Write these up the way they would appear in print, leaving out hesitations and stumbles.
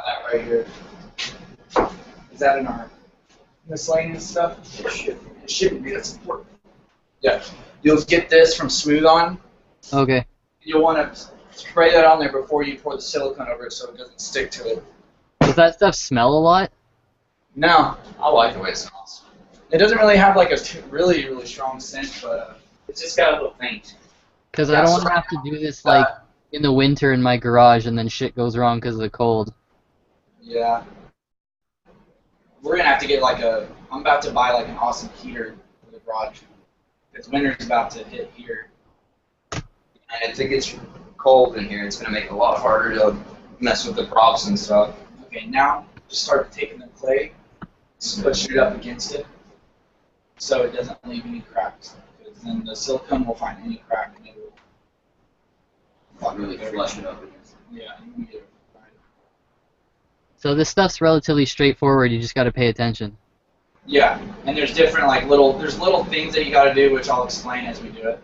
that right here. Is that in our miscellaneous stuff? It should be. That's important. Yeah. You'll get this from Smooth On. Okay. You'll want to spray that on there before you pour the silicone over it so it doesn't stick to it. Does that stuff smell a lot? No, I like the way it smells. It doesn't really have like a really, really strong scent, but it's just got a little faint. Because I don't want to have to do this like in the winter in my garage and then shit goes wrong because of the cold. Yeah. We're going to have to get like I'm about to buy like an awesome heater for the garage. Because winter's about to hit here. And if it gets cold in here, it's going to make it a lot harder to mess with the props and stuff. Okay, now just start taking the clay, pushing it up against it, so it doesn't leave any cracks. Because then the silicone will find any crack and it will Really flush it up against it. Yeah, you can get it right. So this stuff's relatively straightforward. You just got to pay attention. Yeah, and there's different like there's little things that you got to do, which I'll explain as we do it.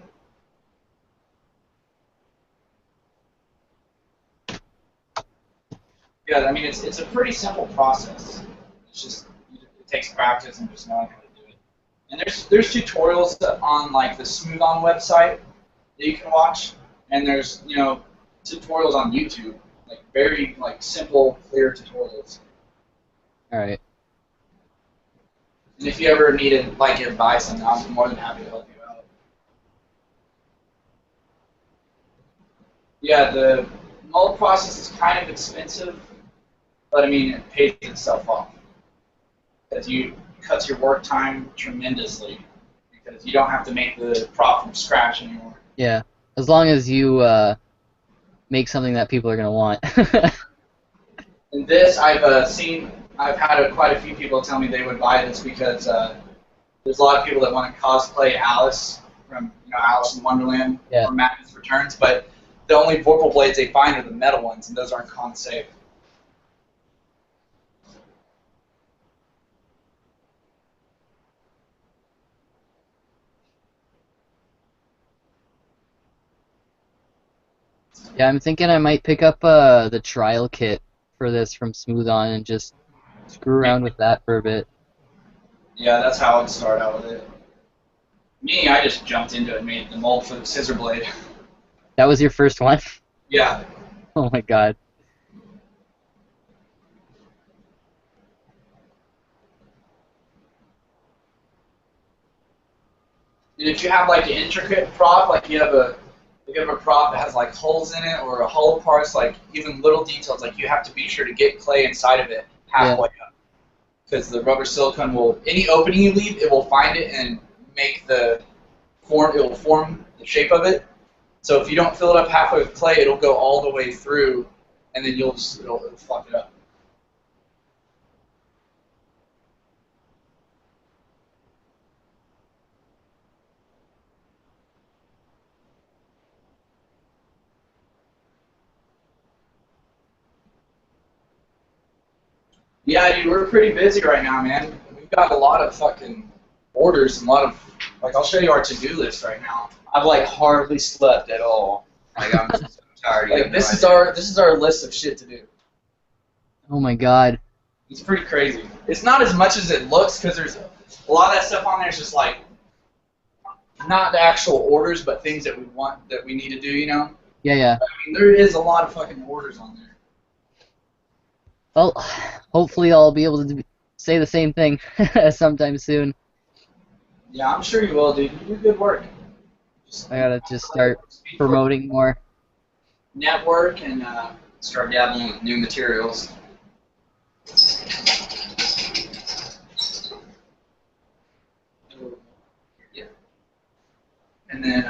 Yeah, I mean it's a pretty simple process. It's just it takes practice and just knowing how to do it. And there's tutorials on like the Smooth On website that you can watch, and there's tutorials on YouTube, like very like simple, clear tutorials. All right. And if you ever needed like advice on that, I'm more than happy to help you out. Yeah, the mold process is kind of expensive, but I mean it pays itself off because it cuts your work time tremendously because you don't have to make the prop from scratch anymore. Yeah, as long as you make something that people are gonna want. And this I've had quite a few people tell me they would buy this because there's a lot of people that want to cosplay Alice from Alice in Wonderland or Madness Returns, but the only vorpal blades they find are the metal ones, and those aren't con safe. Yeah, I'm thinking I might pick up the trial kit for this from Smooth On and just screw around with that for a bit. Yeah, that's how I'd start out with it. Me, I just jumped into it and made the mold for the scissor blade. That was your first one? Yeah. Oh my god. And if you have like an intricate prop, like you have a prop that has like holes in it or a hollow parts, like even little details, like you have to be sure to get clay inside of it halfway up. Because the rubber silicone will, any opening you leave, it will find it and make it will form the shape of it. So if you don't fill it up halfway with clay, it'll go all the way through, and then it'll fuck it up. Yeah, dude, we're pretty busy right now, man. We've got a lot of fucking orders and a lot of, like, I'll show you our to-do list right now. I've like hardly slept at all. Like I'm so tired. Like this is our list of shit to do. Oh my god. It's pretty crazy. It's not as much as it looks because there's a lot of that stuff on there is just like not the actual orders, but things that we want that we need to do. Yeah. But, I mean, there is a lot of fucking orders on there. Well, hopefully I'll be able to say the same thing sometime soon. Yeah, I'm sure you will, dude. You do good work. I gotta just start promoting more. Network and start dabbling with new materials. Yeah. And then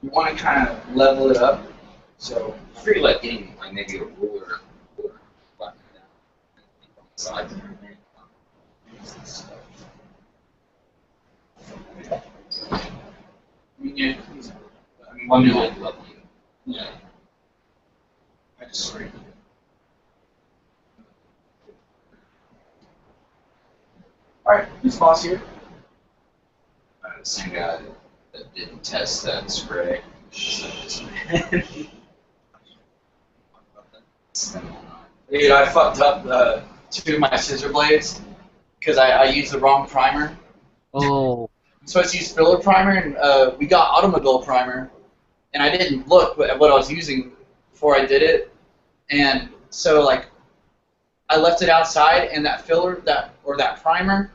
you want to kind of level it up. So I feel like getting like maybe a ruler. Side. Yeah. One new level. Yeah. I just screwed. Alright, who's boss here? The same guy that didn't test that spray. Dude, I fucked up two of my scissor blades because I used the wrong primer. Oh. So I used filler primer, and we got automobile primer, and I didn't look at what I was using before I did it, and so like I left it outside, and that filler that primer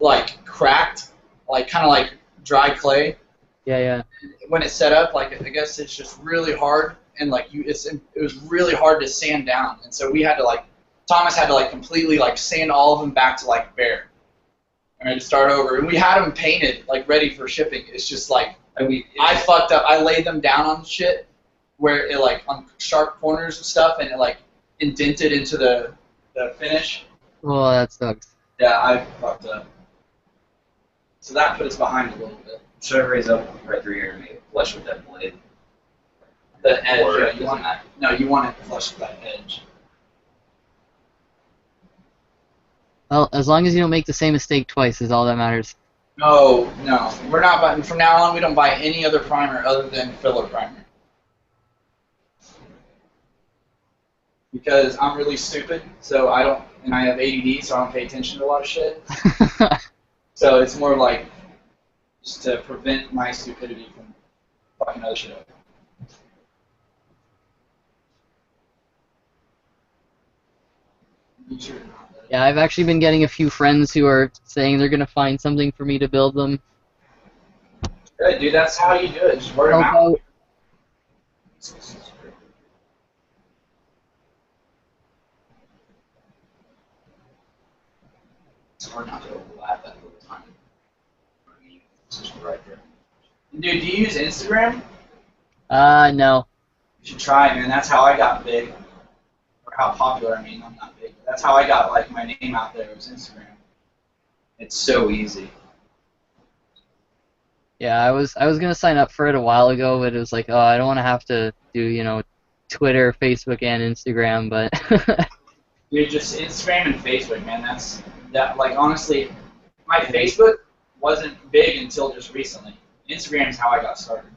like cracked, like kind of like dry clay. Yeah, yeah. When it's set up, like I guess it's just really hard, and like it was really hard to sand down, and so we had to like Thomas had to like completely like sand all of them back to like bare. And I had to start over, and we had them painted, like ready for shipping. It's just like I fucked up. I laid them down on shit where it like on sharp corners and stuff, and it like indented into the finish. Oh, that sucks. Yeah, I fucked up. So that put us behind a little bit. Should I raise up right through here and make it flush with that blade? The edge, Or yeah, you want it flush with that edge. Well, as long as you don't make the same mistake twice is all that matters. No, we're not buying. From now on, we don't buy any other primer other than filler primer. Because I'm really stupid, so I don't, and I have ADD, so I don't pay attention to a lot of shit. So it's more like just to prevent my stupidity from fucking other shit up. Yeah, I've actually been getting a few friends who are saying they're gonna find something for me to build them. Good, dude. That's how you do it. Just word of Help mouth. out. It's hard not to overlap that little time. It's just right there. Dude, do you use Instagram? No. You should try it, man. That's how I got big. Or how popular, I mean. I'm not big. That's how I got, like, my name out there was Instagram. It's so easy. Yeah, I was gonna sign up for it a while ago, but it was like, oh, I don't want to have to do, you know, Twitter, Facebook, and Instagram, but Dude, just Instagram and Facebook, man. Like, honestly, my Facebook wasn't big until just recently. Instagram is how I got started.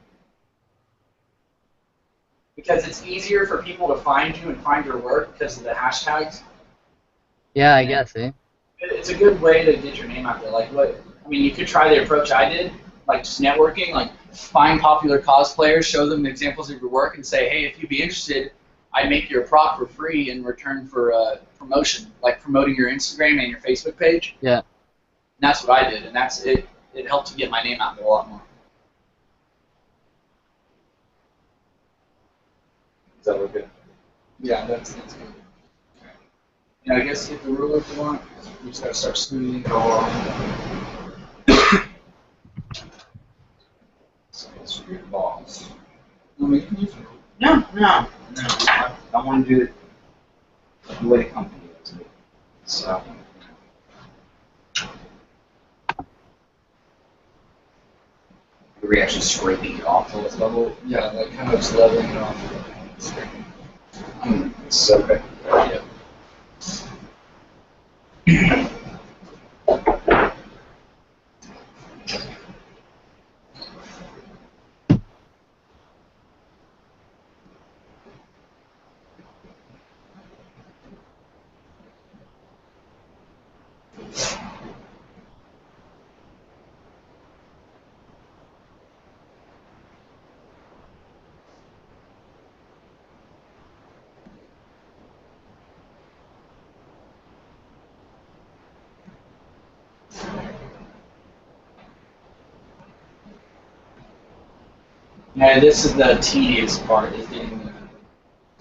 Because it's easier for people to find you and find your work because of the hashtags. yeah, I guess, eh? It's a good way to get your name out there. Like, you could try the approach I did, like just networking, like find popular cosplayers, show them examples of your work, and say, hey, if you'd be interested, I'd make you a prop for free in return for promotion, like promoting your Instagram and your Facebook page. Yeah. And that's what I did, and that's it. It helped to get my name out there a lot more. Does that look good? Yeah, that's good. Yeah, I guess get the ruler if you want. We just gotta start smoothing it all off. So screw the balls. No, we can use it. No. I want to do it the way the company does it. So. Are we actually scraping it off till it's level? Yeah, like kind of just leveling it off. So good. Yeah. Yeah, this is the tedious part, is getting the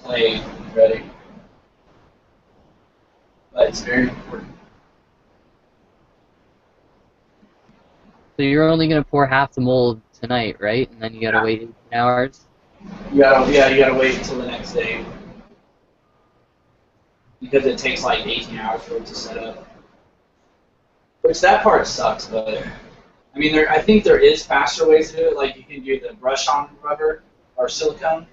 clay ready. But it's very important. So you're only gonna pour half the mold tonight, right? And then you gotta wait 18 hours. You gotta wait until the next day. Because it takes like 18 hours for it to set up. Which that part sucks, but I mean, I think there is faster ways to do it. Like you can do the brush-on rubber or silicone.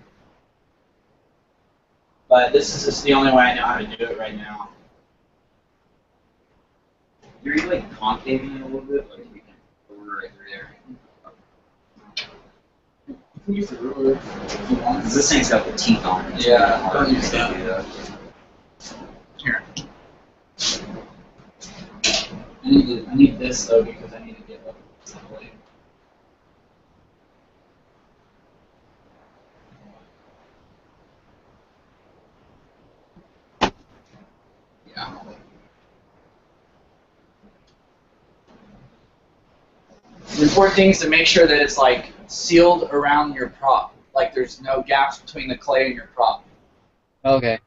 But this is just the only way I know how to do it right now. You're like concaving it a little bit, like we can order right through there. You can use the ruler if you want. Because this thing's got the teeth on it. Yeah, don't use that. Do that. I need this though because I need to get up. Yeah. The important thing is to make sure that it's like sealed around your prop. Like there's no gaps between the clay and your prop. Okay.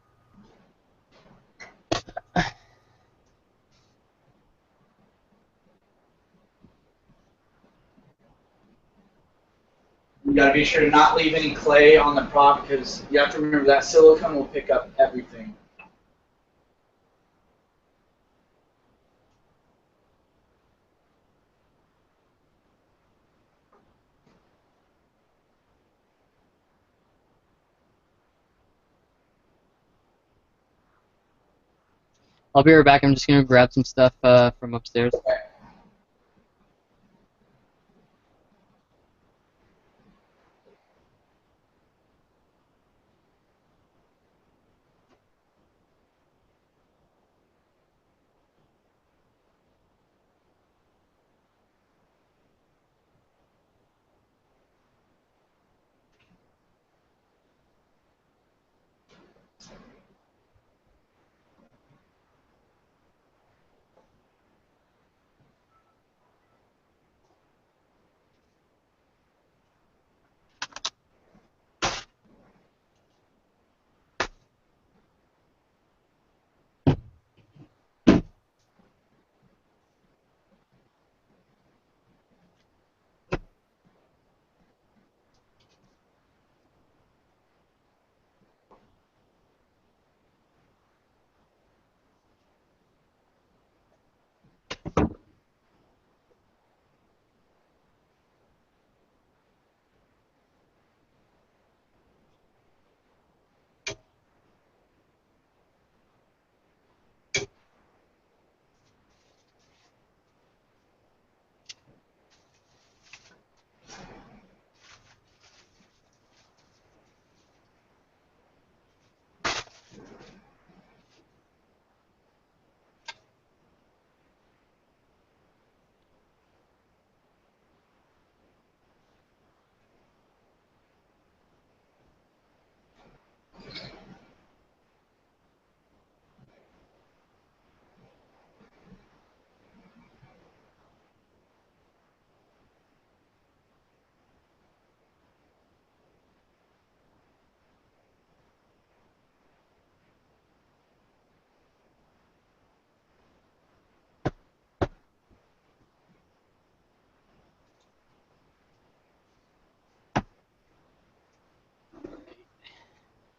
You gotta be sure to not leave any clay on the prop because you have to remember that silicone will pick up everything. I'll be right back. I'm just gonna grab some stuff from upstairs. Okay.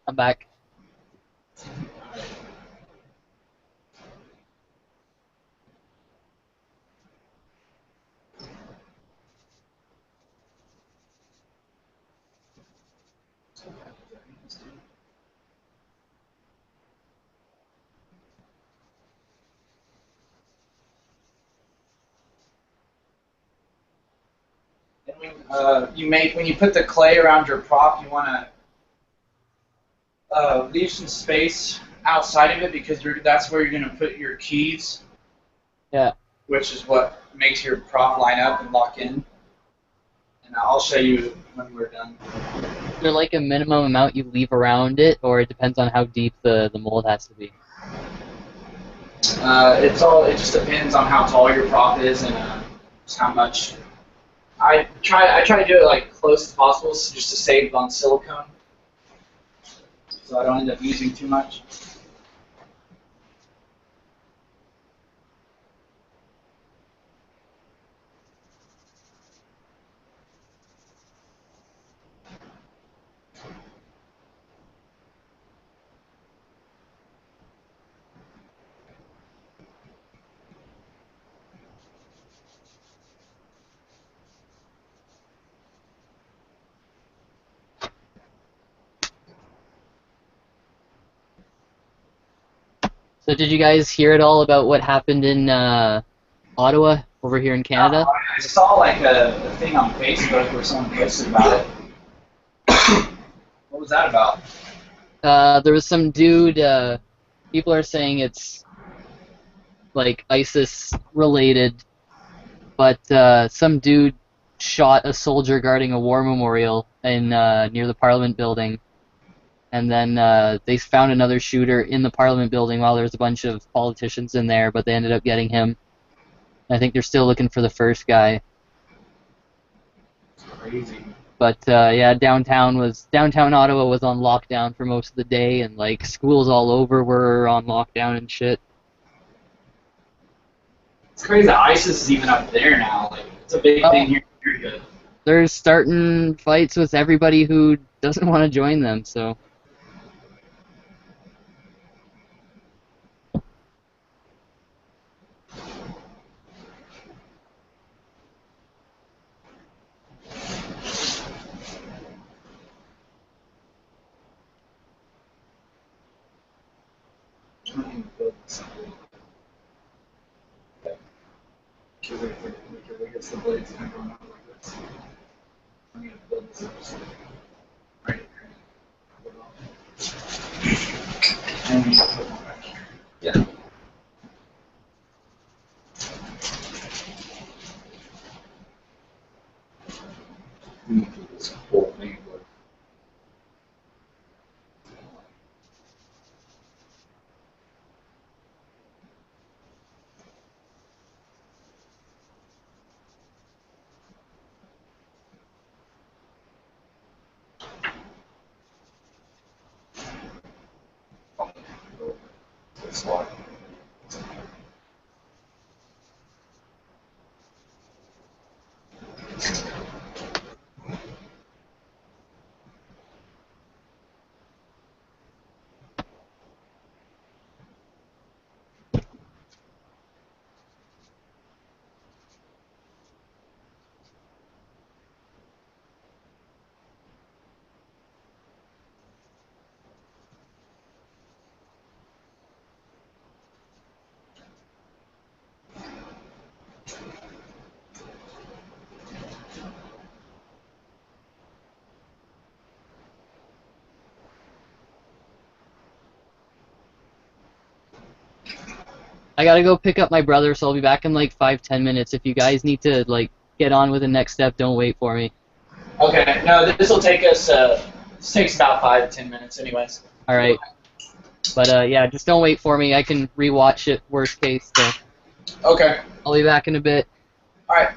I'm back. When you put the clay around your prop, you want to leave some space outside of it because that's where you're going to put your keys. Yeah. Which is what makes your prop line up and lock in. And I'll show you when we're done. Is there like a minimum amount you leave around it, or it depends on how deep the mold has to be? It just depends on how tall your prop is and just how much. I try to do it like close as possible just to save on silicone, so I don't end up using too much. So did you guys hear at all about what happened in Ottawa over here in Canada? I saw like a thing on Facebook where someone posted about it. What was that about? There was some dude. People are saying it's like ISIS related, but some dude shot a soldier guarding a war memorial in near the Parliament building, and then they found another shooter in the Parliament building while there was a bunch of politicians in there, but they ended up getting him. I think they're still looking for the first guy. It's crazy. But yeah, downtown Ottawa was on lockdown for most of the day, and like schools all over were on lockdown and shit. It's crazy that ISIS is even up there now. Like, it's a big thing here. You're good. They're starting fights with everybody who doesn't want to join them, so. The blades kind of going out like this. I'm going to build this up. Right here. And we need to put one back here. Yeah. This whole thing. It's like, I gotta go pick up my brother, so I'll be back in like 5-10 minutes. If you guys need to like get on with the next step, don't wait for me. Okay, no, this will take us, this takes about 5 to 10 minutes anyways. Alright. But yeah, just don't wait for me. I can rewatch it, worst case, so. Okay. I'll be back in a bit. Alright.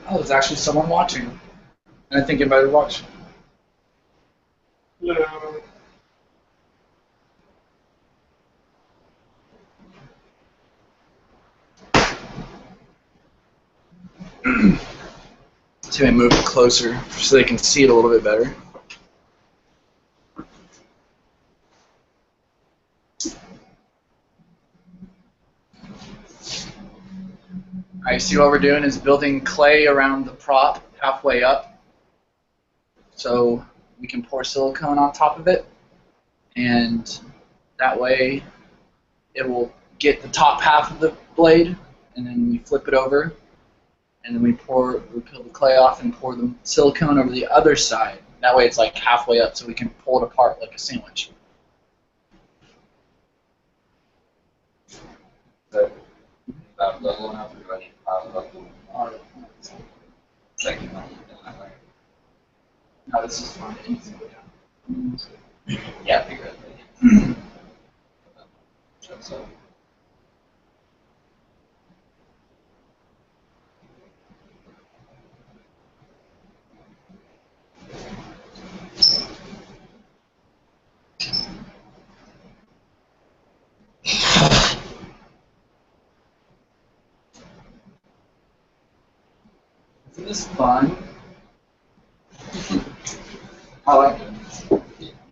Oh, there's actually someone watching. And I think everybody would watch. Hello. So I move it closer so they can see it a little bit better. Alright, see what we're doing is building clay around the prop halfway up. So we can pour silicone on top of it. And that way it will get the top half of the blade, and then we flip it over, and then we peel the clay off and pour the silicone over the other side. That way it's like halfway up so we can pull it apart like a sandwich. about level enough, or do I need to pile it up? checking on that way. No, this is fine. It needs to go down. Yeah, figure it out. So, Isn't this fun? I like it.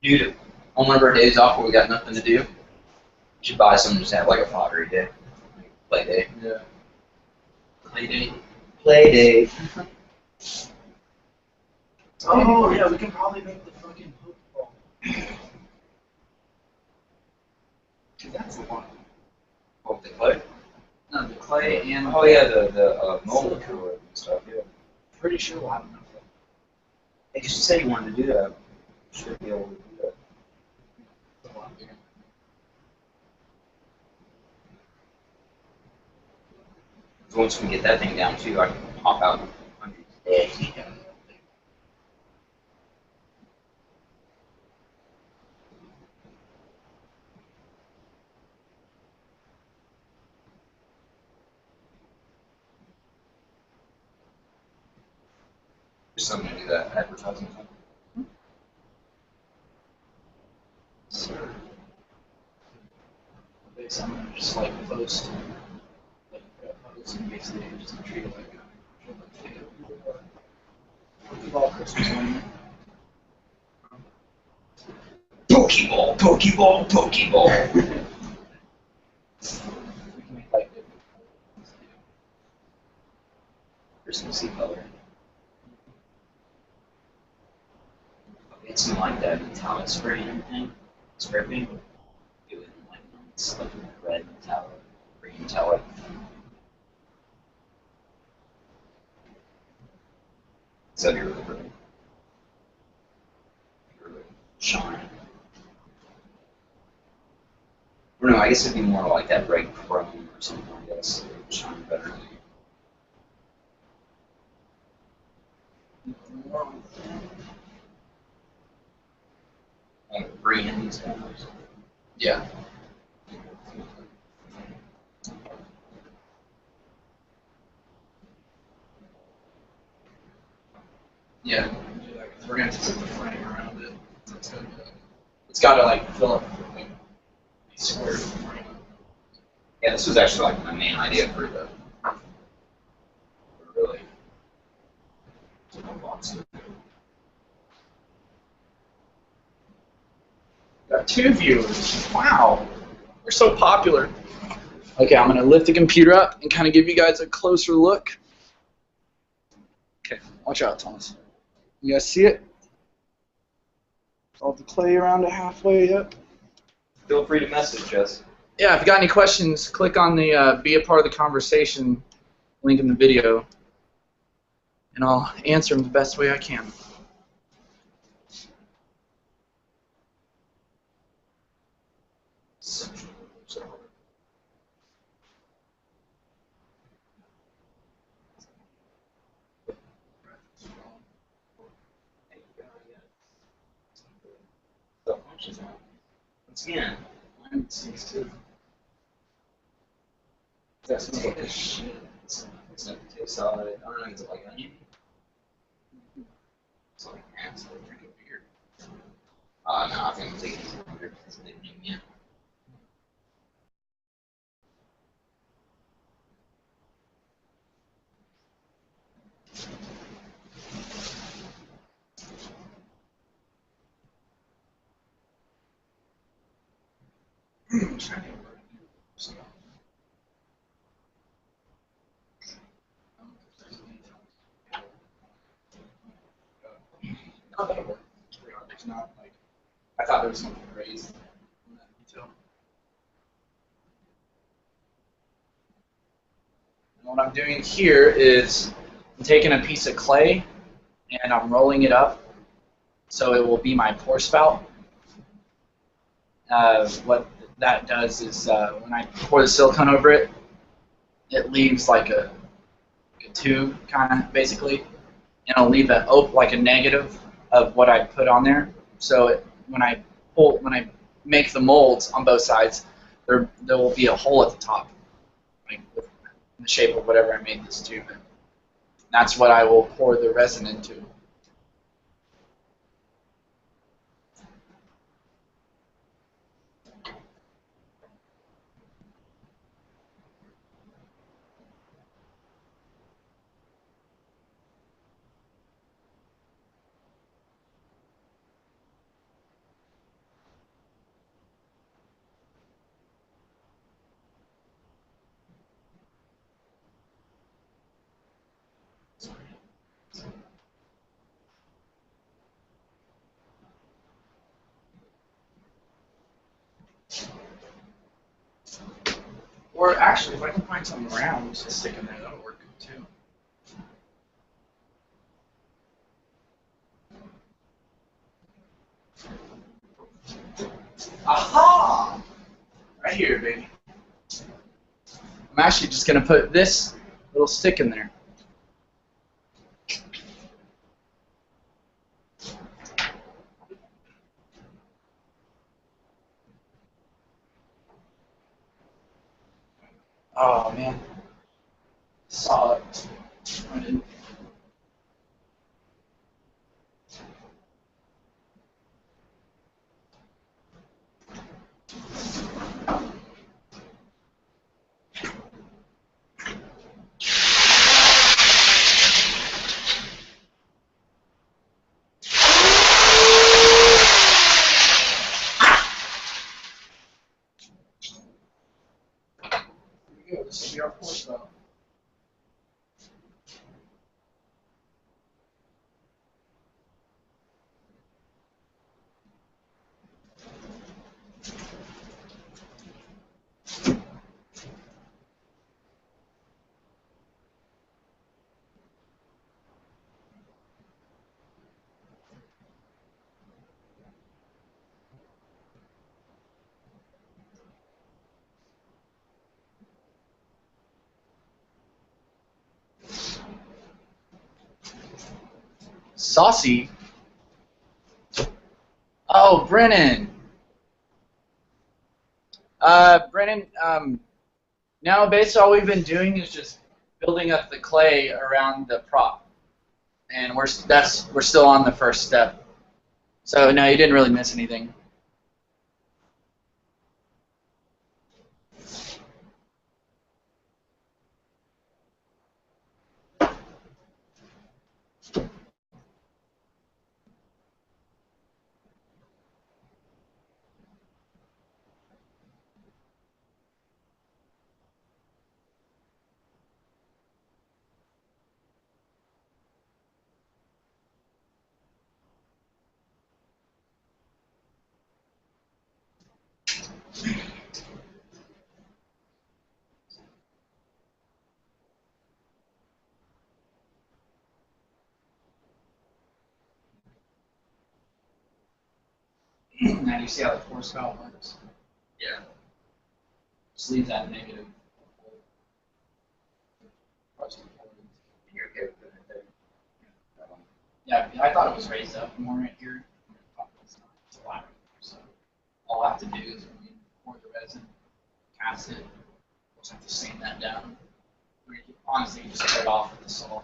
dude, on one of our days off where we got nothing to do, we should buy some and just have like a pottery day. Play day. Yeah. Play day. Play day. Oh, yeah, we can probably make the fucking Pokeball. Dude, that's a lot. What, the clay? No, the clay and. Oh, yeah, the mold cooler and stuff, yeah. Pretty sure we'll have enough of it. Hey, just said you wanted to do that. Should be able to do that. It's a lot bigger. Once we get that thing down too, I can pop out 100 eggs. Just something to do that advertising thing. Sir. Basically, I'm gonna just like post, like post and basically just treat it like a Pokeball Christmas ornament. Pokeball, Pokeball, Pokeball. We can make like Christmassy color. It's like that metallic spray and everything. Spray paint. Do it in like it's like red metallic, green metallic. So it'd be really pretty. Really shine. Or no, I guess it'd be more like that red chrome or something, I guess. It would shine better. Like green these guys. yeah. Yeah, we're gonna have to put the frame around it. It's gotta like fill up like these square frame. Yeah, this was actually like my main idea for the really box. Got 2 viewers. Wow, we're so popular. Okay, I'm gonna lift the computer up and kind of give you guys a closer look. Okay, watch out, Thomas. You guys see it? All the clay around it halfway up. Feel free to message us. Yeah, if you got any questions, click on the be a part of the conversation link in the video, and I'll answer them the best way I can. Once again, Mine seems to. that's potato shit. It's not potato salad. I don't know. Is it like onion? It's like ants that drink a beer. No, I think it's like beer. It's an onion. No, that'll work. There's not like I thought there was something raised in that detail. And what I'm doing here is I'm taking a piece of clay and I'm rolling it up so it will be my pour spout. What that does is when I pour the silicone over it, it leaves like a tube, kind of, basically. and I'll leave it open, like a negative of what I put on there. So when I make the molds on both sides, there will be a hole at the top, like with the shape of whatever I made this tube in. That's what I will pour the resin into. Or actually, if I can find something round to stick in there, that'll work too. Aha! Right here, baby. I'm actually just going to put this little stick in there. Oh, man. Saw it. I didn't. Here we go. This will be our pour spout. Saucy. Oh, Brennan. Brennan, now basically all we've been doing is just building up the clay around the prop. And we're still on the first step. So no, you didn't really miss anything. Now you see how the pour spout works? Yeah. Just leave that negative. You're okay with it there. Yeah, I thought it was raised up more right here. It's not. It's a lot. So all I have to do is when you pour the resin, cast it. We'll just have to sand that down. Honestly, you just cut it off with the saw.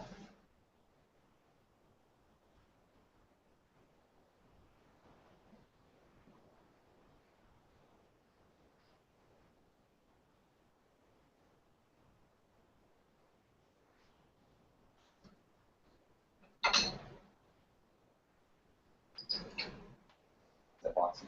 That boxing.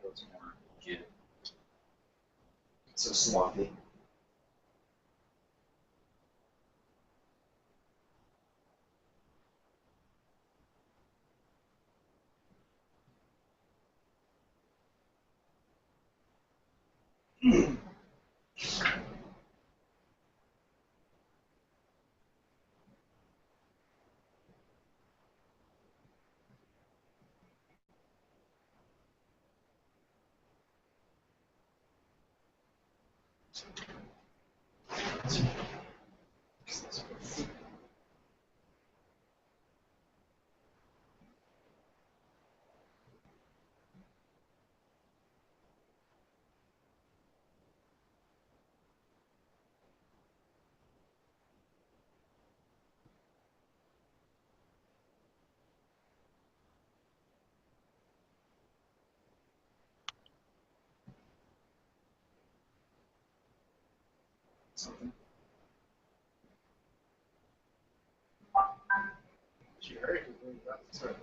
It's more legit. It's so sloppy. Something. Sure. That's right.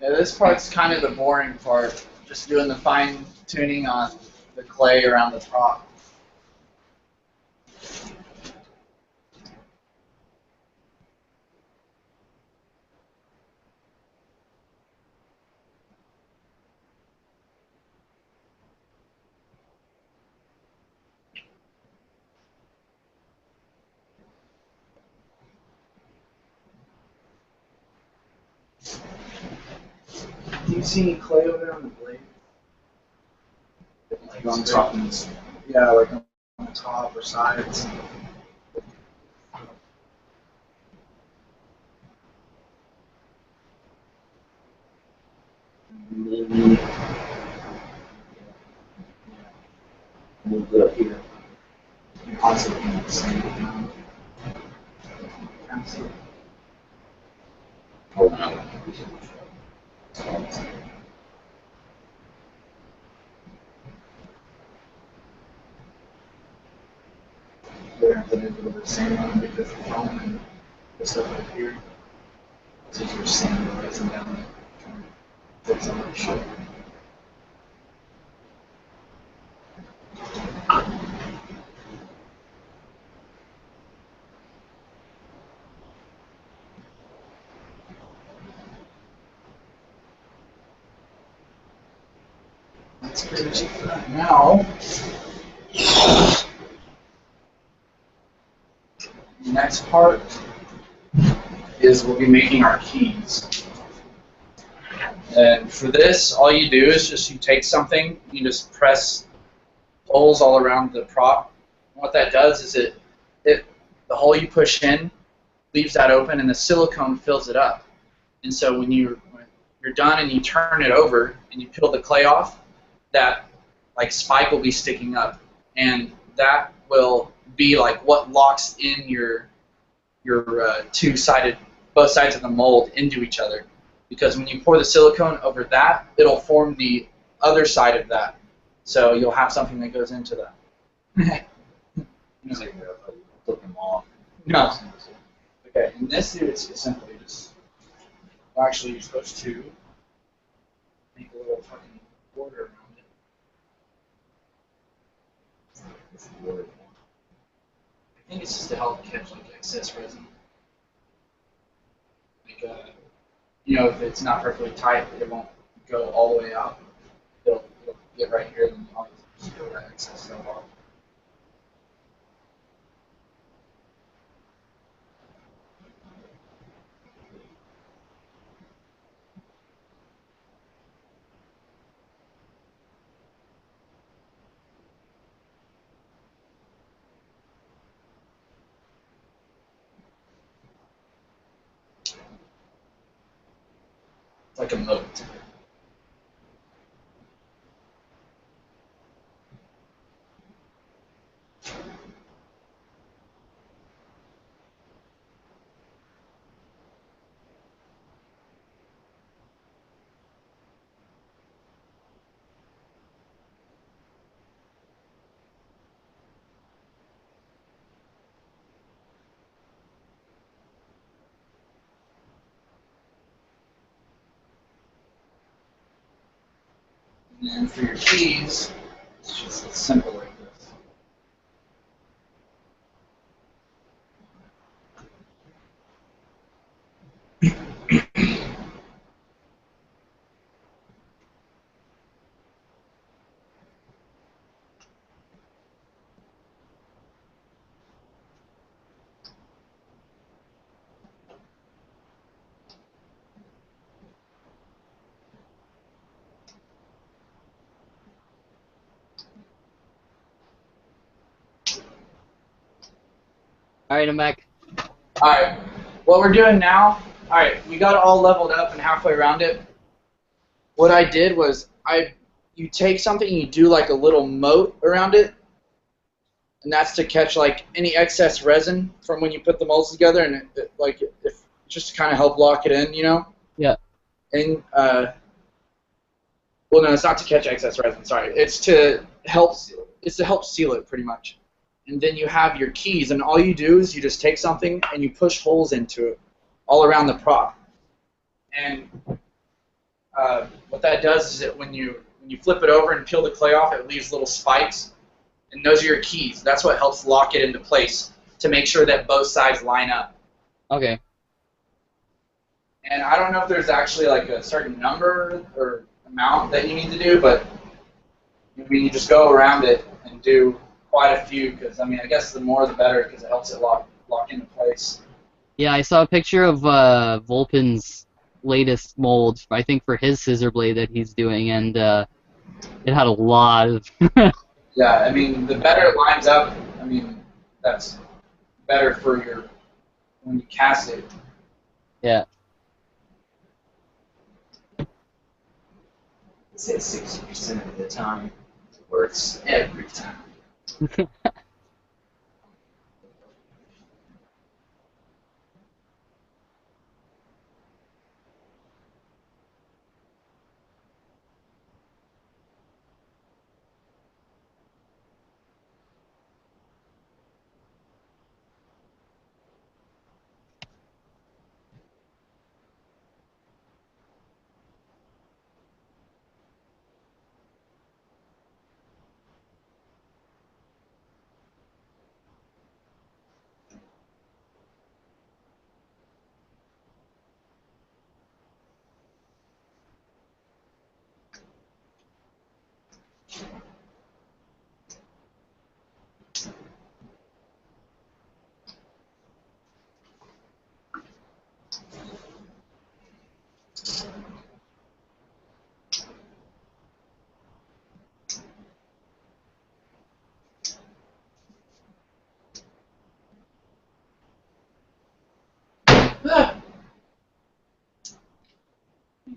Yeah, this part's kind of the boring part. Just doing the fine tuning on the clay around the top. Do you see any clay over there on the blade? Like on top of this. Yeah, like on the top or sides. Maybe move it up here. Possibly in the same. Absolutely. Hold on. They're going to put it over the same one because the foam and the stuff up here. So you're sand rising down. Fix on the ship. That's pretty much it for that. Now, the next part is we'll be making our keys. And for this, all you do is just you take something, you just press holes all around the prop. And what that does is it the hole you push in leaves that open, and the silicone fills it up. And so when you're done and you turn it over and you peel the clay off, that like spike will be sticking up, and that will be like what locks in your two-sided, both sides of the mold into each other. Because when you pour the silicone over that, it'll form the other side of that. So you'll have something that goes into that. It's like flip them off. No. Okay, and this dude is simply just, well, actually you're supposed to make a little fucking border around it. I think it's just to help catch like excess resin. Like, if it's not perfectly tight, it won't go all the way out. It'll get right here, and I'll just peel that excess stuff off. It's like a moat. And then for your keys, it's just as simple like this. Alright, I'm back. Alright, what we're doing now, alright, we got it all leveled up and halfway around it. What I did was, you take something and you do like a little moat around it, and that's to catch like any excess resin from when you put the molds together, and just to kind of help lock it in, you know? Yeah. And, well, no, it's not to catch excess resin, sorry. It's to help seal it, pretty much. And then you have your keys, and all you do is you just take something and you push holes into it all around the prop. And what that does is that when you flip it over and peel the clay off, it leaves little spikes, and those are your keys. That's what helps lock it into place to make sure that both sides line up. Okay. And I don't know if there's actually like a certain number or amount that you need to do, but I mean, you just go around it and do quite a few, because I mean, I guess the more the better, because it helps it lock into place. Yeah, I saw a picture of Volpin's latest mold, I think for his scissor blade that he's doing, and it had a lot of... Yeah, I mean, the better it lines up, I mean, that's better for when you cast it. Yeah. I'd say 60% of the time it works every time.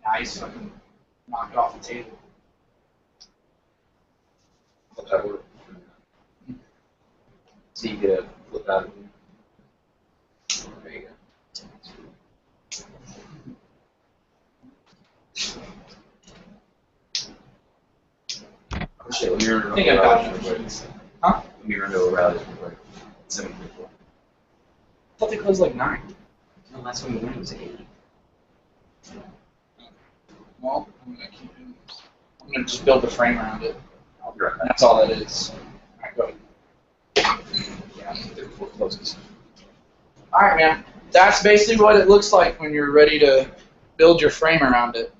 Nice, fucking knock it off the table. Flip that work. So you get a flip out of here. There you go. Oh shit, let me run I think I've over got rallies real quick. Huh? Let me run over rallies real quick. 7:44. I thought they closed like 9. No, that's when we went, it was 8. Well, I'm gonna just build a frame around it. I'll be right back. That's all that is. Alright, go ahead. Yeah, before it closes. Alright, man. That's basically what it looks like when you're ready to build your frame around it.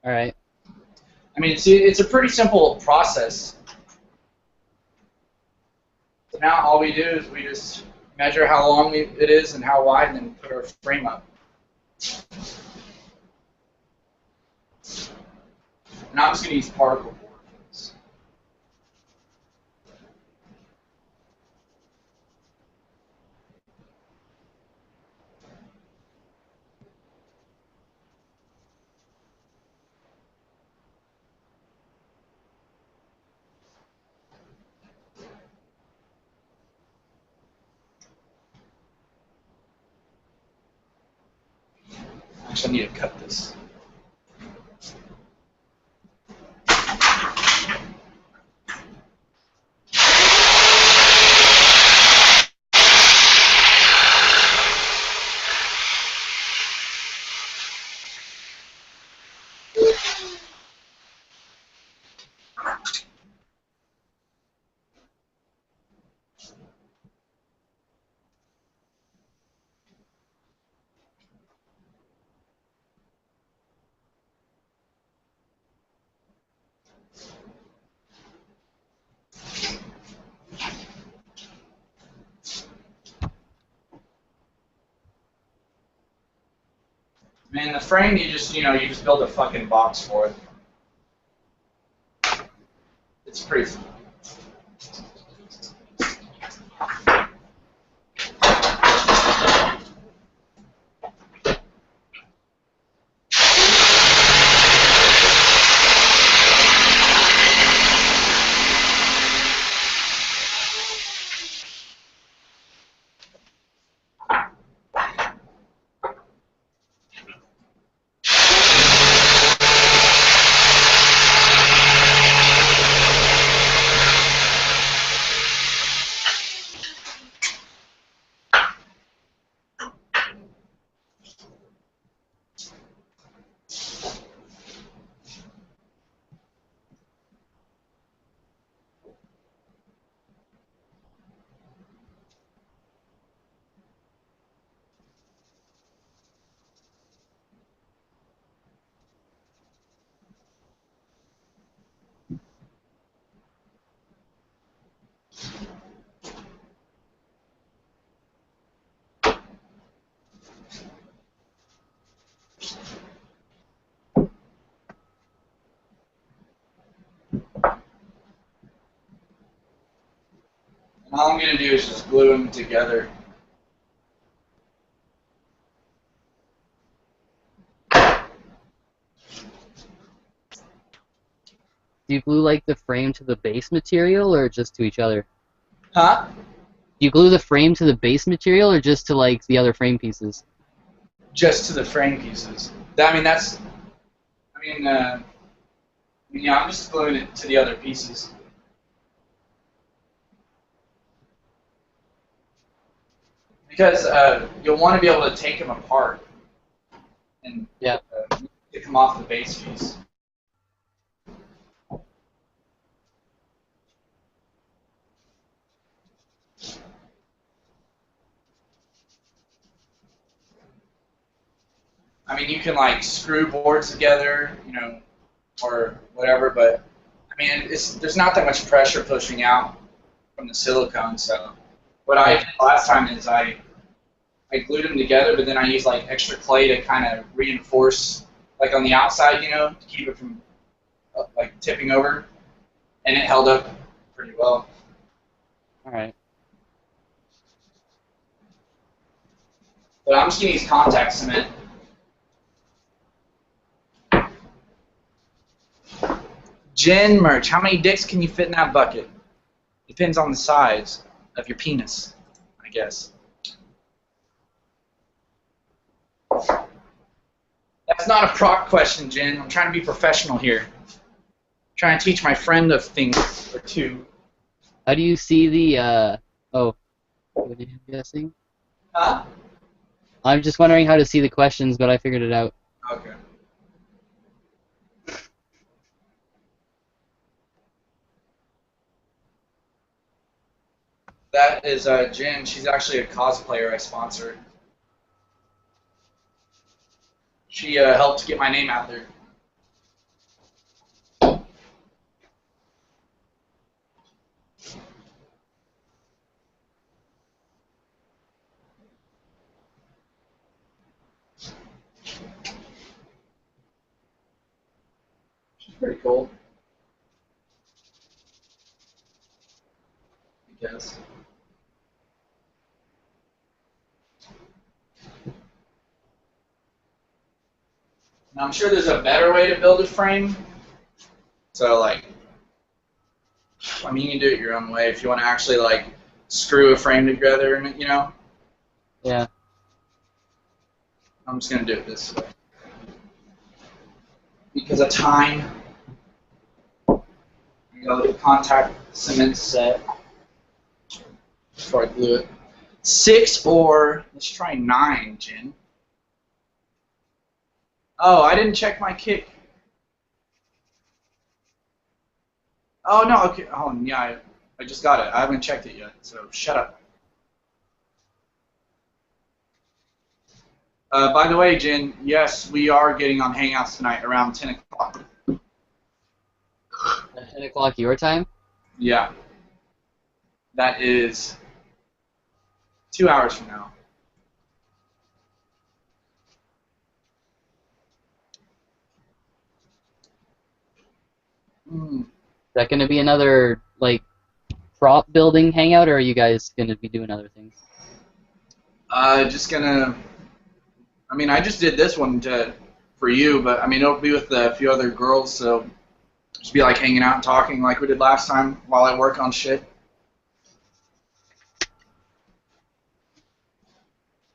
Alright. I mean, it's a pretty simple process. So now all we do is we just measure how long it is and how wide, and then put our frame up. And I'm just going to use particle board for this. Actually, I need to cut this. Man, the frame you just build a fucking box for it. It's pretty. And all I'm gonna do is just glue them together. Do you glue like the frame to the base material or just to each other? Huh? Do you glue the frame to the base material or just to like the other frame pieces? Just to the frame pieces. I mean, yeah, I'm just gluing it to the other pieces. Because you'll want to be able to take them apart and pick them off the base piece. I mean, you can like screw boards together, or whatever, but I mean, there's not that much pressure pushing out from the silicone. So what I did last time is I glued them together, but then I used like extra clay to kind of reinforce, like on the outside, to keep it from like tipping over, and it held up pretty well. All right. But I'm just gonna use contact cement. Gin merch. How many dicks can you fit in that bucket? Depends on the size of your penis, I guess. That's not a proc question, Jen. I'm trying to be professional here. I'm trying to teach my friend a thing or two. How do you see the, oh, what are you guessing? Huh? I'm just wondering how to see the questions, but I figured it out. Okay. That is Jen. She's actually a cosplayer I sponsored. She helped get my name out there. She's pretty cool. I guess. Now, I'm sure there's a better way to build a frame. So, like, I mean, you can do it your own way if you want to actually, like, screw a frame together, and Yeah. I'm just going to do it this way. Because of time, I'm going to let the contact cement set before I glue it. 6 or, let's try 9, Jen. Oh, I didn't check my kick. Oh no, okay. Oh yeah, I just got it. I haven't checked it yet, so shut up. By the way, Jin, yes, we are getting on Hangouts tonight around 10 o'clock. At 10 o'clock your time? Yeah. That is 2 hours from now. Hmm. Is that going to be another, like, prop building hangout, or are you guys going to be doing other things? Just gonna. I mean, I just did this one for you, but I mean, it'll be with a few other girls, so just be like hanging out and talking like we did last time while I work on shit.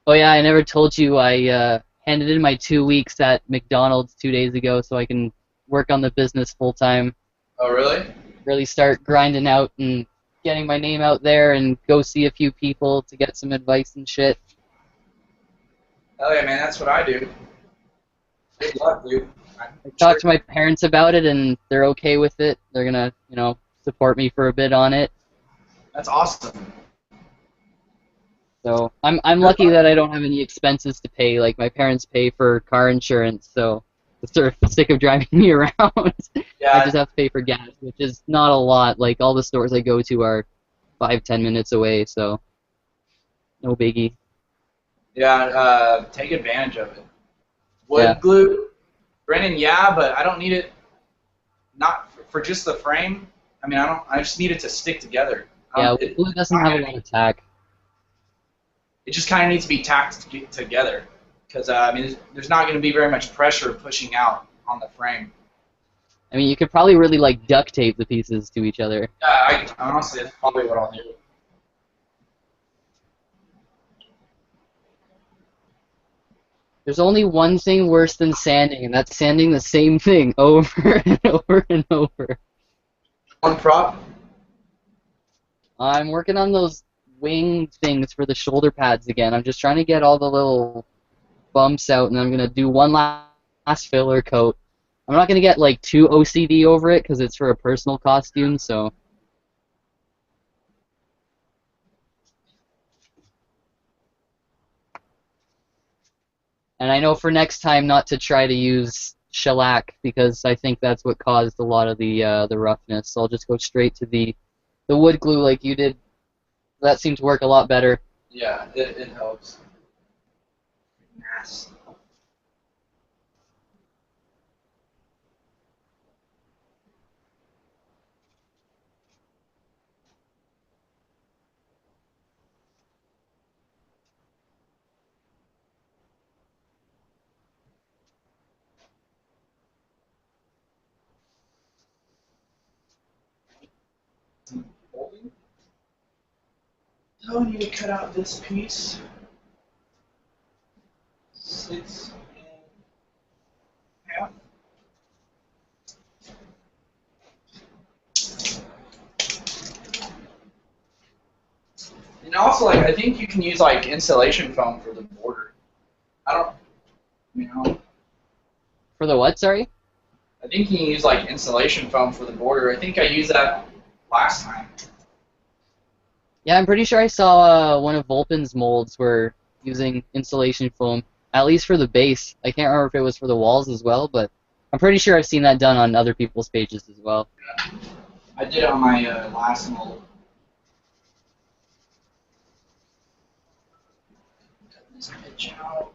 Oh yeah, I never told you I handed in my 2 weeks at McDonald's 2 days ago so I can work on the business full time, Oh, really? really start grinding out and getting my name out there and go see a few people to get some advice and shit. Hell yeah, man, that's what I do. Good luck, dude. I talked to my parents about it and they're okay with it. They're gonna, support me for a bit on it. That's awesome. So I'm lucky that I don't have any expenses to pay. Like my parents pay for car insurance, so they're sick of driving me around. Yeah. I just have to pay for gas, which is not a lot. Like all the stores I go to are 5-10 minutes away, so no biggie. Yeah, take advantage of it. Wood Yeah. glue, Brennan, yeah, but I don't need it. Not for just the frame. I mean, I don't. I just need it to stick together. Yeah, glue doesn't have a lot of tack. It just kind of needs to be tacked together, because I mean, there's not going to be very much pressure pushing out on the frame. I mean, you could probably really like duct tape the pieces to each other. Yeah, honestly, that's probably what I'll do. There's only one thing worse than sanding, and that's sanding the same thing over and over and over. One prop. I'm working on those wing things for the shoulder pads again. I'm just trying to get all the little bumps out, and I'm going to do one last filler coat. I'm not going to get like too OCD over it because it's for a personal costume, so... And I know for next time not to try to use shellac because I think that's what caused a lot of the roughness. So I'll just go straight to the wood glue like you did. That seemed to work a lot better. Yeah, it helps. Nice. Oh, I need to cut out this piece. 6 1/2. And also, like, I think you can use like insulation foam for the border. I don't, For the what, sorry? I think you can use like insulation foam for the border. I think I used that last time. Yeah, I'm pretty sure I saw one of Volpin's molds were using insulation foam, at least for the base. I can't remember if it was for the walls as well, but I'm pretty sure I've seen that done on other people's pages as well. I did it on my last mold. Cut this pitch out.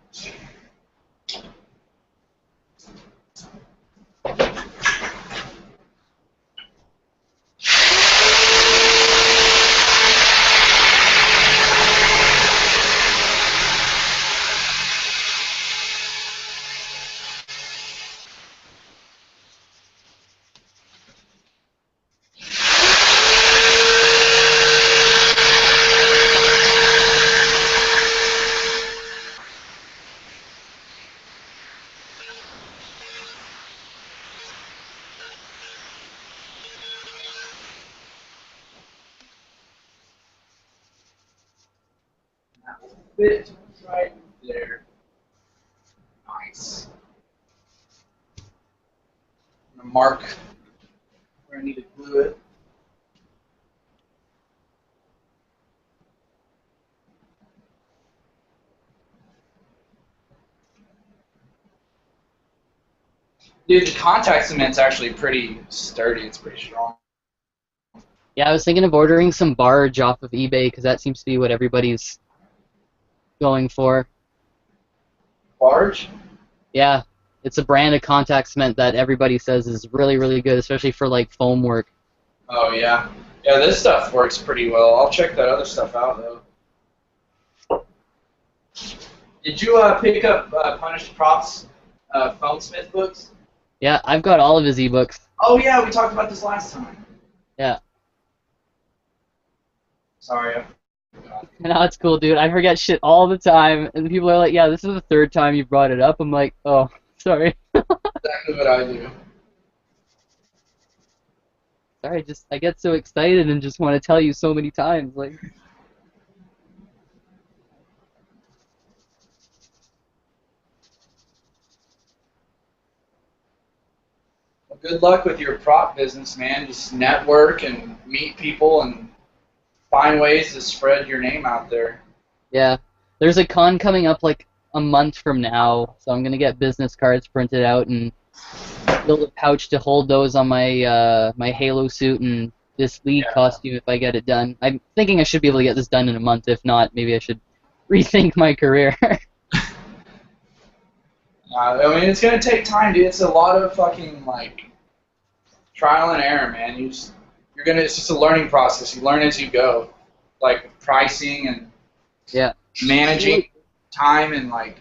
That will fit right there. Nice. I'm gonna mark where I need to glue it. Dude, the contact cement's actually pretty sturdy. It's pretty strong. Yeah, I was thinking of ordering some barge off of eBay because that seems to be what everybody's going for. Barge? Yeah, it's a brand of contact cement that everybody says is really, really good, especially for like foam work. Oh, yeah. Yeah, this stuff works pretty well. I'll check that other stuff out, though. Did you pick up Punished Props Foam Smith books? Yeah, I've got all of his ebooks. Oh, yeah, we talked about this last time. Yeah. Sorry, I forgot. No, it's cool, dude. I forget shit all the time, and people are like, "Yeah, this is the third time you brought it up." I'm like, "Oh, sorry." Exactly what I do. Sorry, just I get so excited and just want to tell you so many times, like. Well, good luck with your prop business, man. Just network and meet people and find ways to spread your name out there. Yeah, there's a con coming up like a month from now, so I'm gonna get business cards printed out and build a pouch to hold those on my my Halo suit and this League costume if I get it done. I'm thinking I should be able to get this done in a month. If not, maybe I should rethink my career. I mean, it's gonna take time, dude. It's a lot of fucking like trial and error, man. It's just a learning process. You learn as you go, like pricing and Yeah. managing time and like.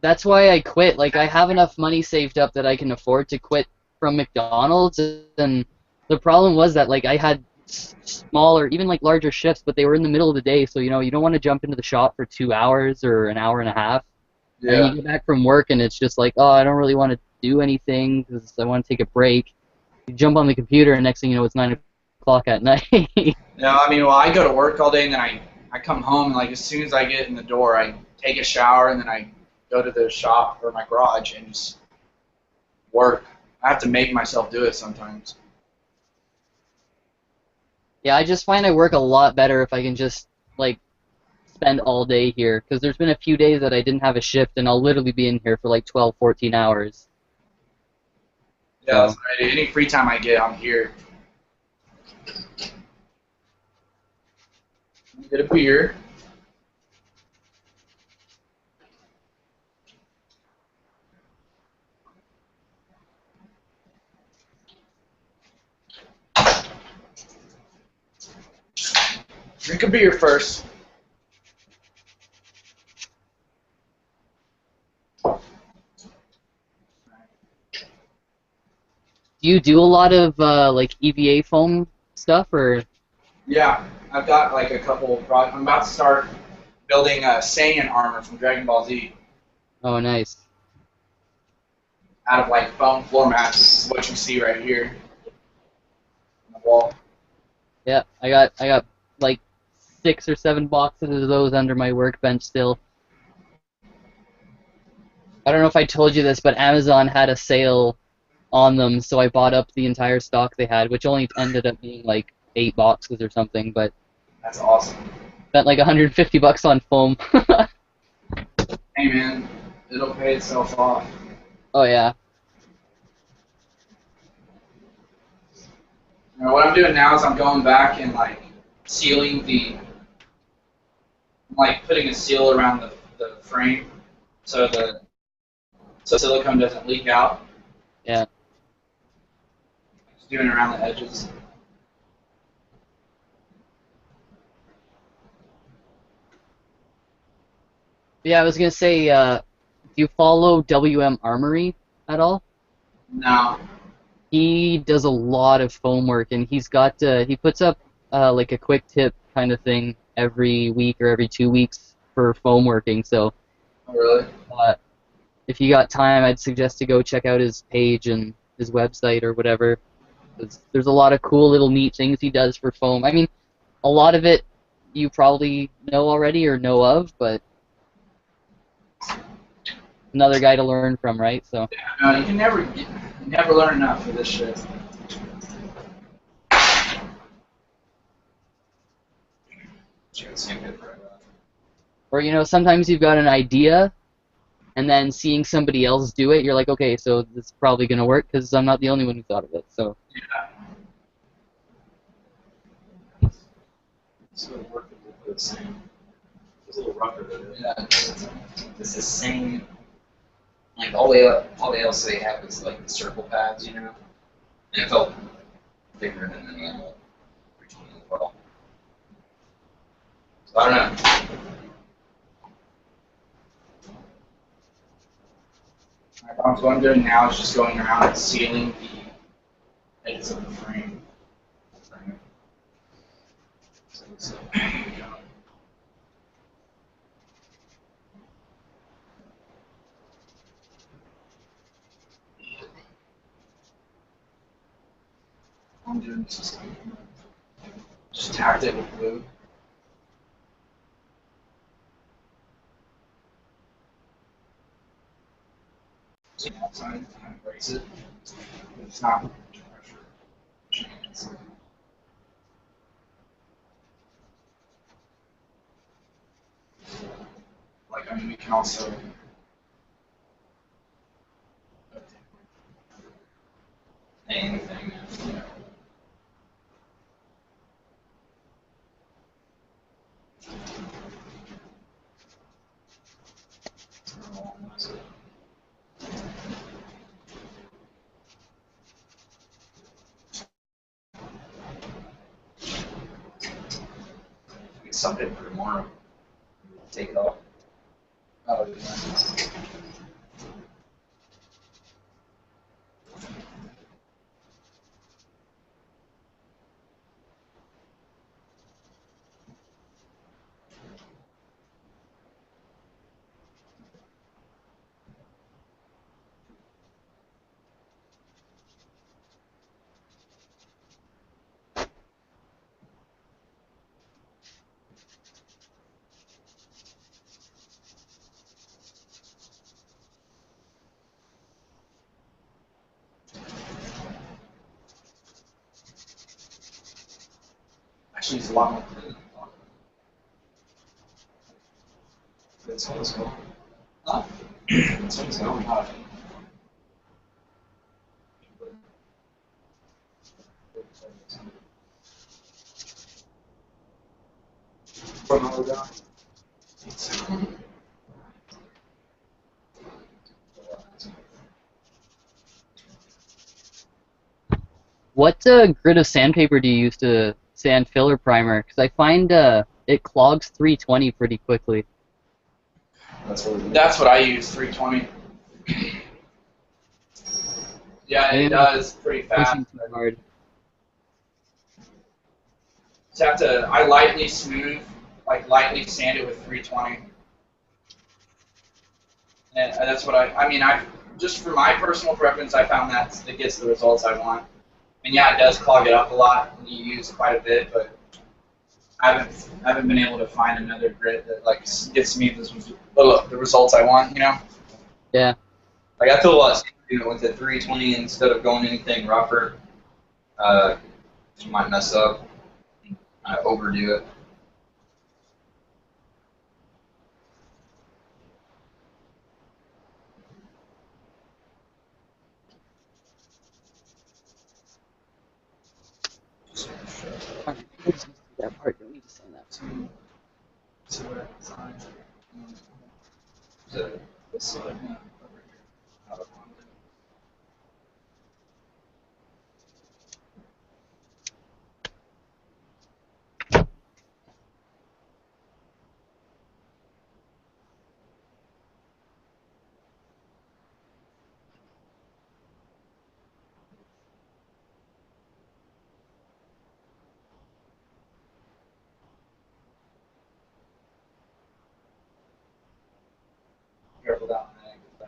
That's why I quit. Like, I have enough money saved up that I can afford to quit from McDonald's, and the problem was that, like, I had smaller, even, like, larger shifts, but they were in the middle of the day, so, you know, you don't want to jump into the shop for 2 hours or an hour and a half. Yeah. And you get back from work, and it's just like, oh, I don't really want to do anything because I want to take a break. You jump on the computer, and next thing you know, it's 9 o'clock at night. Yeah, I mean, well, I go to work all day, and then I come home, and, like, as soon as I get in the door, I take a shower, and then I go to the shop or my garage and just work. I have to make myself do it sometimes. Yeah, I just find I work a lot better if I can just, like, spend all day here. Because there's been a few days that I didn't have a shift, and I'll literally be in here for, like, 12, 14 hours. Yeah, that's right. Any free time I get, I'm here. Get a beer. Drink a beer first. Do you do a lot of, like, EVA foam stuff, or...? Yeah, I've got like a couple of projects. I'm about to start building Saiyan armor from Dragon Ball Z Oh, nice. out of like foam floor mats. This is what you see right here on the wall. Yeah, I got like 6 or 7 boxes of those under my workbench still. I don't know if I told you this, but Amazon had a sale on them, so I bought up the entire stock they had, which only ended up being like 8 boxes or something, but That's awesome. spent like $150 on foam. Hey man, it'll pay itself off. Oh yeah. You know, what I'm doing now is I'm going back and like sealing like putting a seal around the frame so the silicone doesn't leak out. Yeah. Just doing it around the edges. Yeah, I was gonna say, do you follow WM Armory at all? No. He does a lot of foam work, and he puts up like a quick tip kind of thing every week or every 2 weeks for foam working. So Oh, really? if you got time, I'd suggest to go check out his page and his website or whatever. 'Cause there's a lot of cool little neat things he does for foam. I mean, a lot of it you probably know already or know of, but another guy to learn from, right? So. No, you never learn enough for this shit. Or, you know, sometimes you've got an idea and then seeing somebody else do it, you're like, okay, so this is probably gonna work because I'm not the only one who thought of it. So Yeah. So it worked with the same. It's a little rougher than it. Yeah, it's the same. Like all the else they have is like the circle pads, you know. And it felt bigger than the normal 320 as well. So I don't know. What I'm doing now is just going around and sealing the edges of the frame. So, I'm doing just tapped it with glue. So outside, kind of breaks it. It's not pressure. Like, I mean, we can also. Anything. Yeah. Get something for tomorrow. Take it off. Oh, yeah. Actually, it's a lot more clean. That's all it's going. Huh? That's all it's going. From our guy. what grit of sandpaper do you use to sand filler primer? Because I find it clogs 320 pretty quickly. That's what I use, 320. Yeah, Maybe it I'm does pretty fast. pushing too hard. Just have to, I lightly smooth, like lightly sand it with 320. And that's what I mean, just for my personal preference, I found that it gets the results I want. And yeah, it does clog it up a lot when you use quite a bit, but I haven't been able to find another grit that like gets me the results I want, you know? Yeah. Like I feel a lot safer doing it with the 320 instead of going anything rougher. You might mess up. I overdo it. That part, don't need to sand that. To what I designed. So, This side, over here. Out of line. Careful down there.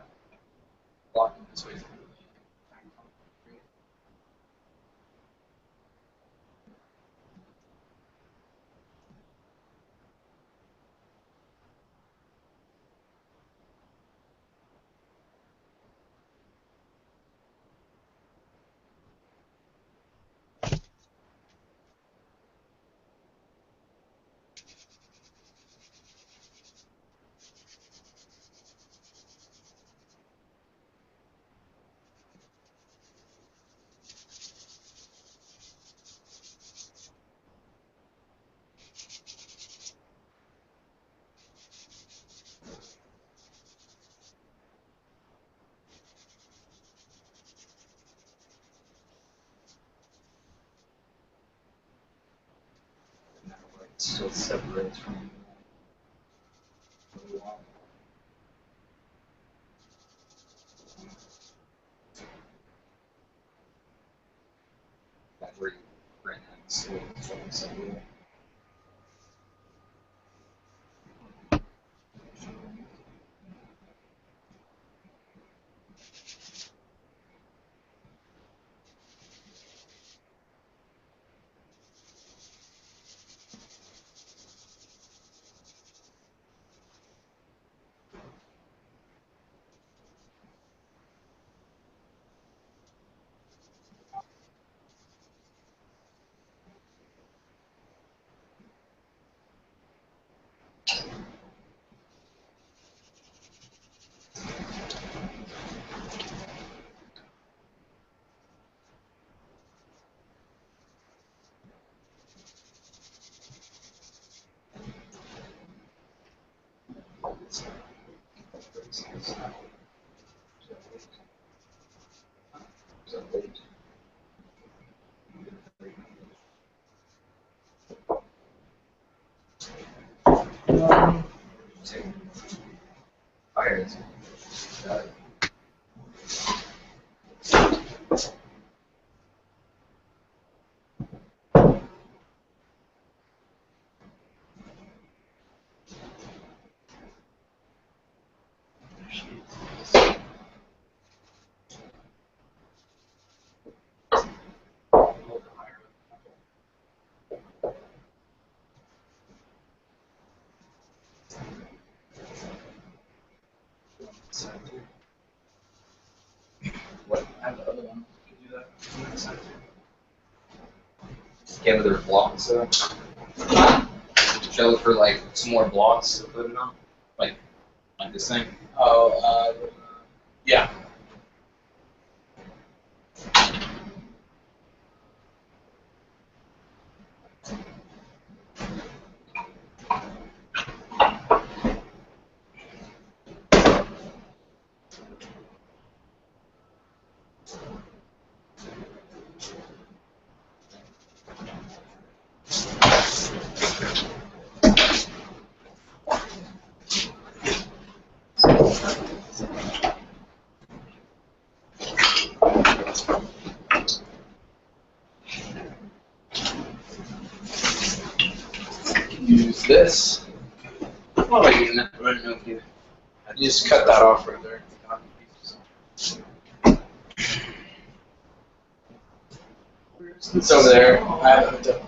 still separates from the wall. That's where you bring in the still separate. Okay. What? I have the other one. You can do that. Get other blocks though. Should I look for like some more blocks to put it on? Like this thing? Oh, yeah. Use this. Oh, wait, you didn't know if you. You just cut that off right there. It's over there. I have it hooked up.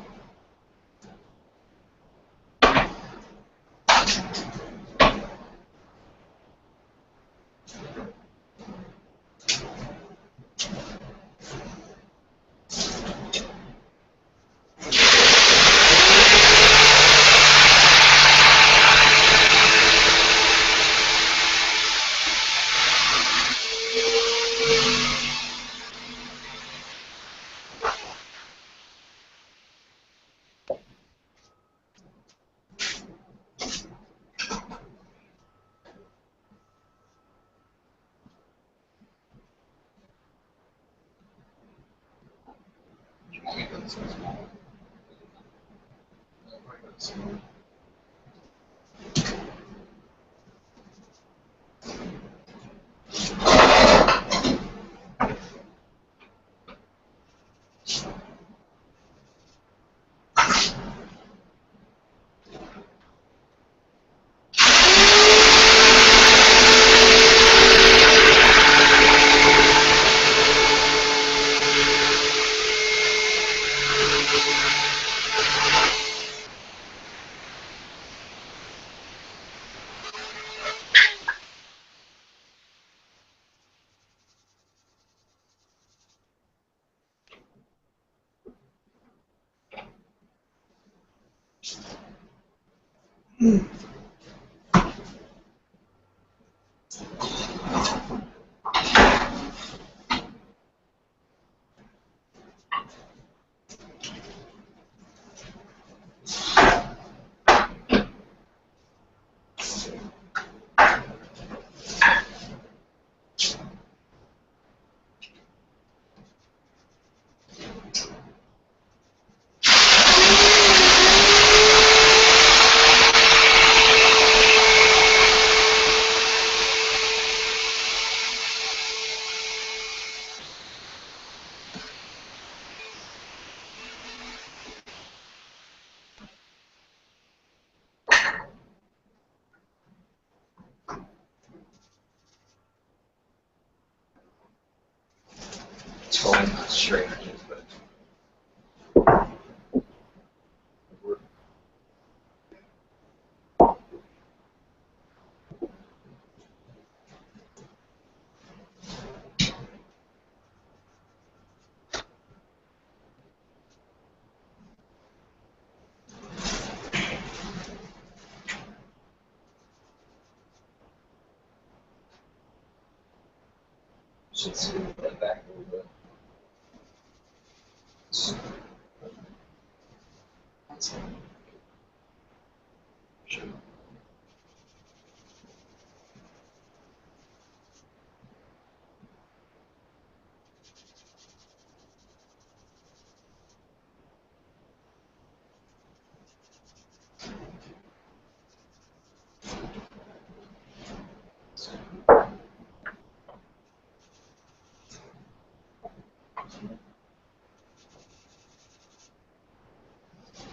You want me to put this one small? totally not straight edges, but. Should scoot that back a little bit.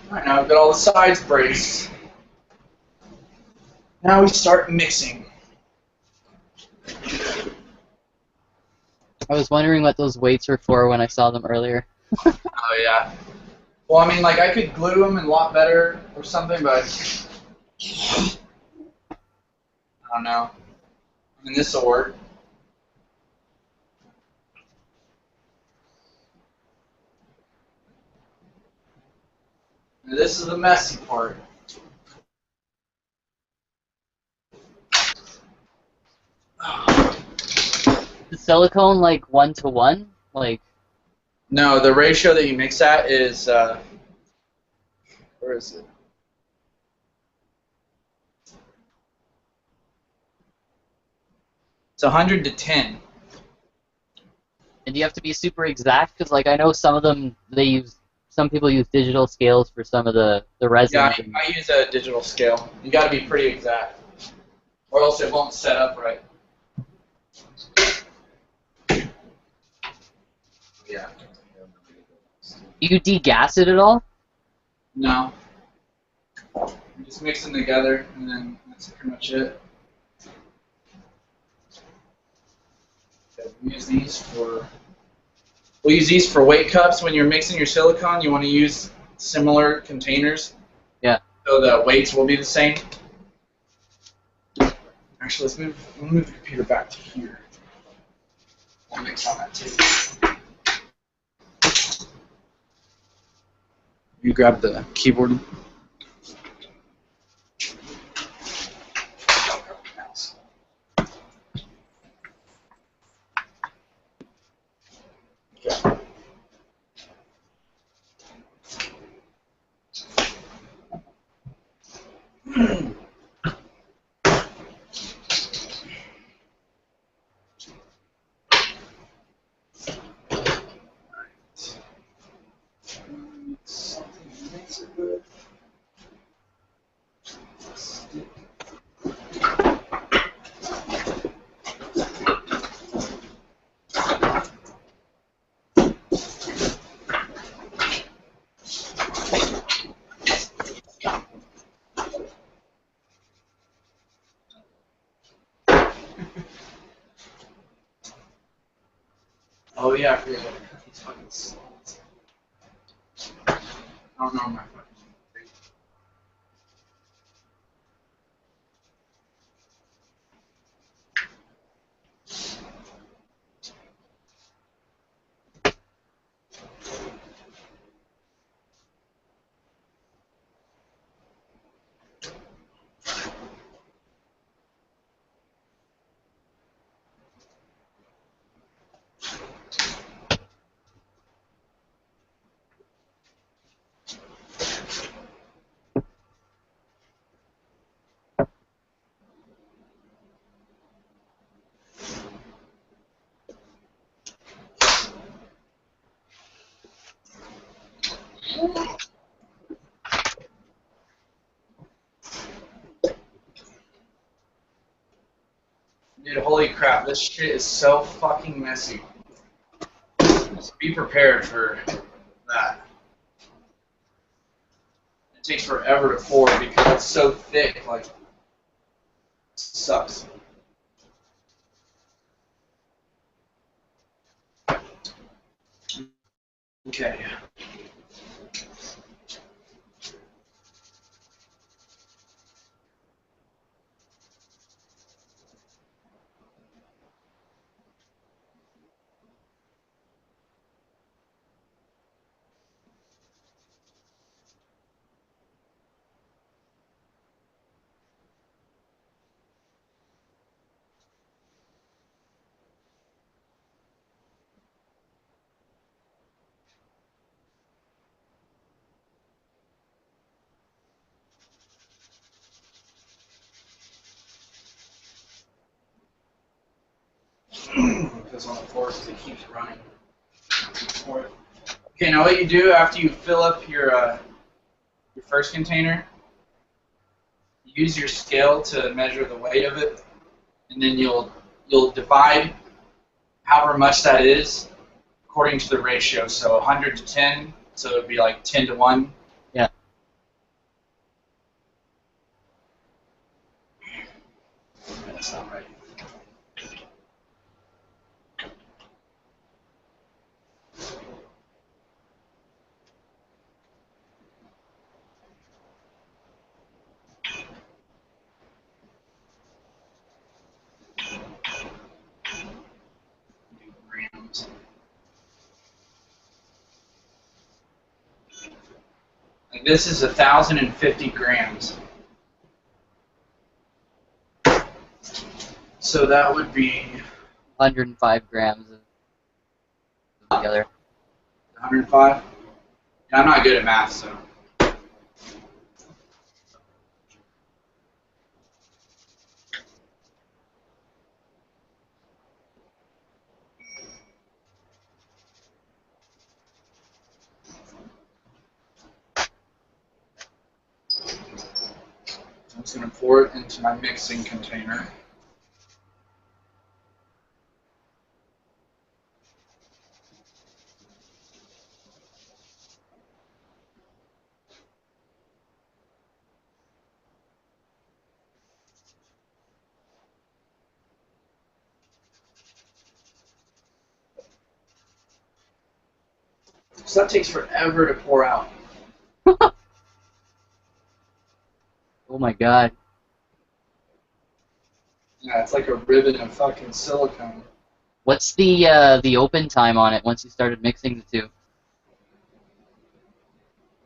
Alright, now we've got all the sides braced. Now we start mixing. I was wondering what those weights were for when I saw them earlier. Oh yeah. Well, I mean, like I could glue them a lot better or something, but I don't know. I mean, this will work. Now, this is the messy part. The silicone like 1-to-1, like. No, the ratio that you mix at is where is it? It's 100 to 10. And you have to be super exact because, like, I know some of them some people use digital scales for some of the resins. Yeah, I use a digital scale. You got to be pretty exact, or else it won't set up right. Yeah. Do you degas it at all? No. You just mix them together, and then that's pretty much it. Okay, we'll use these for weight cups. When you're mixing your silicone, you want to use similar containers. Yeah. So the weights will be the same. Actually, we'll move the computer back to here. We'll mix on that too. You grab the keyboard. Okay. Oh yeah, I forget what these fucking slots. I don't know my fucking. Dude, holy crap, this shit is so fucking messy. Just be prepared for that. It takes forever to pour because it's so thick, like, it sucks. Okay. Because on the floor, because it keeps running. Okay, now what you do after you fill up your first container, use your scale to measure the weight of it, and then you'll divide however much that is according to the ratio. So 100 to 10, so it would be like 10 to 1. Yeah. That's not right. Grams. Like this is 1,050 grams. So that would be 105 grams of the other. 105. And I'm not good at math, so. I'm just going to pour it into my mixing container. So that takes forever to pour out. Oh my god. Yeah, it's like a ribbon of fucking silicone. What's the open time on it once you started mixing the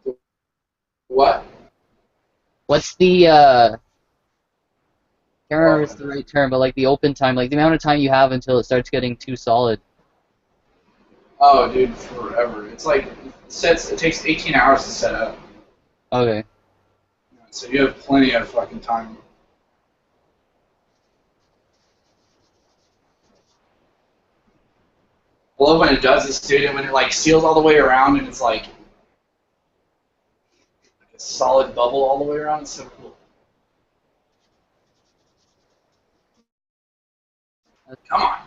two? What? What's the can't remember if it's the right term, but like the open time, like the amount of time you have until it starts getting too solid. Oh, dude, forever. It's like it takes 18 hours to set up. Okay. So you have plenty of fucking time. I love when it does this, dude, and when it like seals all the way around and it's like a solid bubble all the way around. It's so cool. Come on.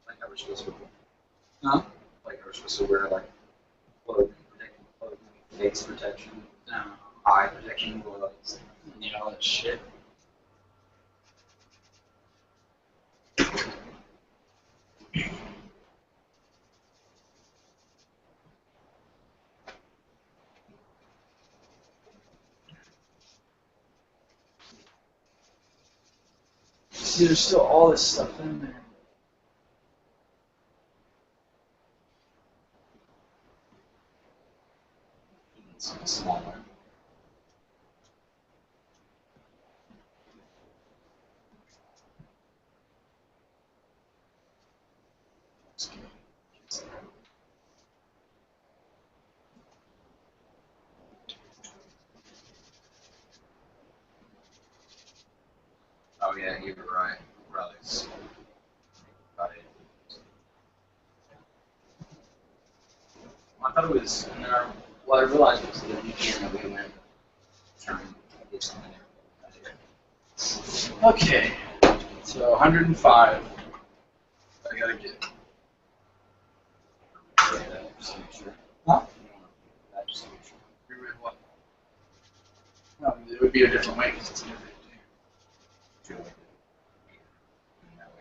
Like how we're supposed to, Huh? like how we're supposed to wear like clothing, protective clothing, face protection, No. eye protection, gloves, you know, all that shit. See, there's still all this stuff in there. It's smaller. Oh yeah, you were right. Relics. About it. Well, I thought it was in our. Well, I realized it was the weekend that we went trying to get something there. Okay. So 105. I gotta get. Just to make sure. Huh? Just to make sure. What? No, it would be a different way because it's a different day.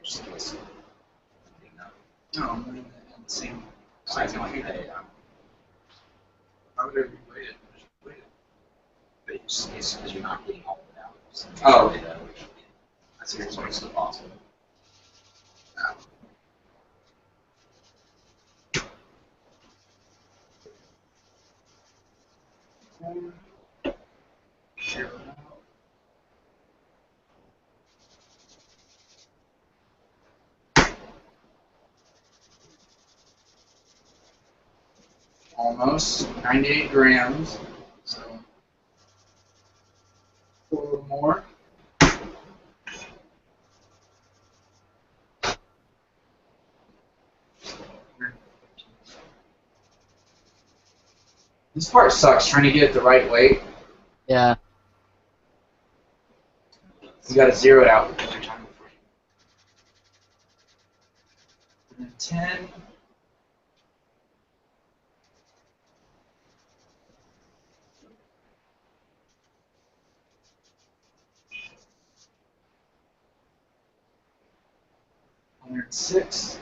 Just in case. No, I'm doing it in the same. I can like pay. Why would I reweight it? Just wait it. But just in case, because you're not getting all of it out. So Oh. That's as close as possible. Share it out. Almost 98 grams. So a little more. This part sucks, trying to get it the right weight. Yeah. You gotta zero it out every time. And then 10. $106.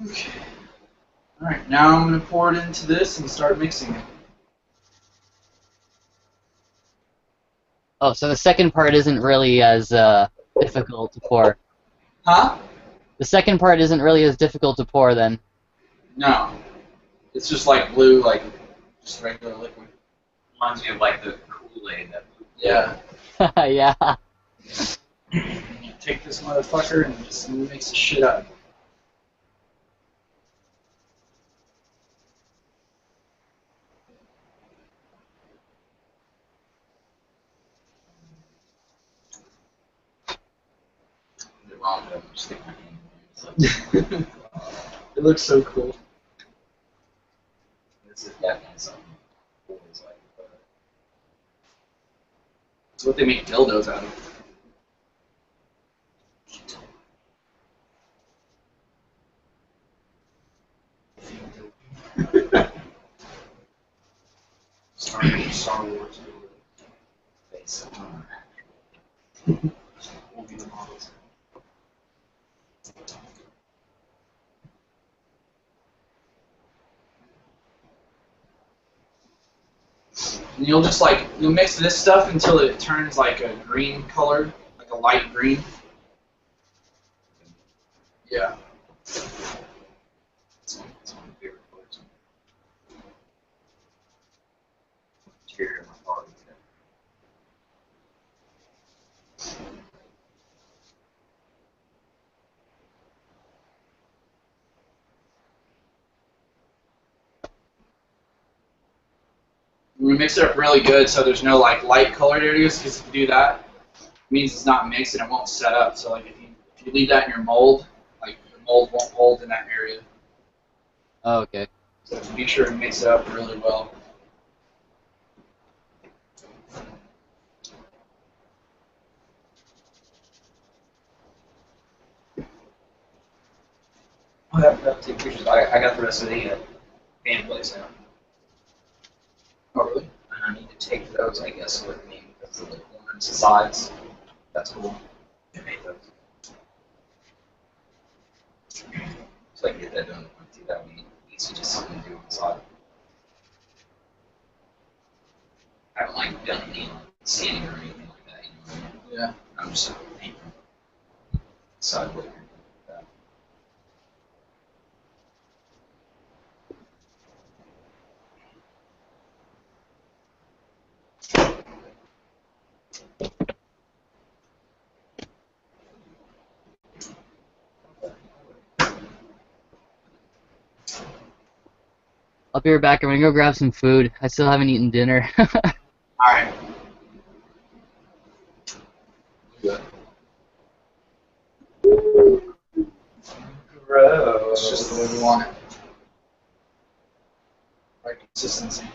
Okay. Alright, now I'm going to pour it into this and start mixing it. Oh, so the second part isn't really as difficult to pour. Huh? The second part isn't really as difficult to pour then. No. It's just like blue, like just regular liquid. Reminds me of like the Kool-Aid that. Yeah. Yeah. You take this motherfucker and just mix the shit up. Well, I'm just stick my hand in it. It looks so cool. This is definitely something boys like. It's what they make dildos out of. Star Wars. Face. Will be the models. And you'll just like, you'll mix this stuff until it turns like a green color, like a light green. Yeah. It's one of my favorite colors. Interior of my car. We mix it up really good so there's no like light colored areas, because if you do that, it means it's not mixed and it won't set up. So like if you leave that in your mold, like the mold won't hold in that area. Oh, okay. So be sure to mix it up really well. I have to take pictures. I got the rest of the fan place now. Oh really? And I need to take those, I guess, with me because of the corners and sides. That's cool. I made those. So I can get that done. See, that would be easy, just something to do on the side. I haven't like done any sanding or anything like that. You know what I mean? Yeah. I'm just painting side with that. I'll be right back. I'm gonna go grab some food. I still haven't eaten dinner. Alright. Good. Gross. It's just the way we want it. Right consistency.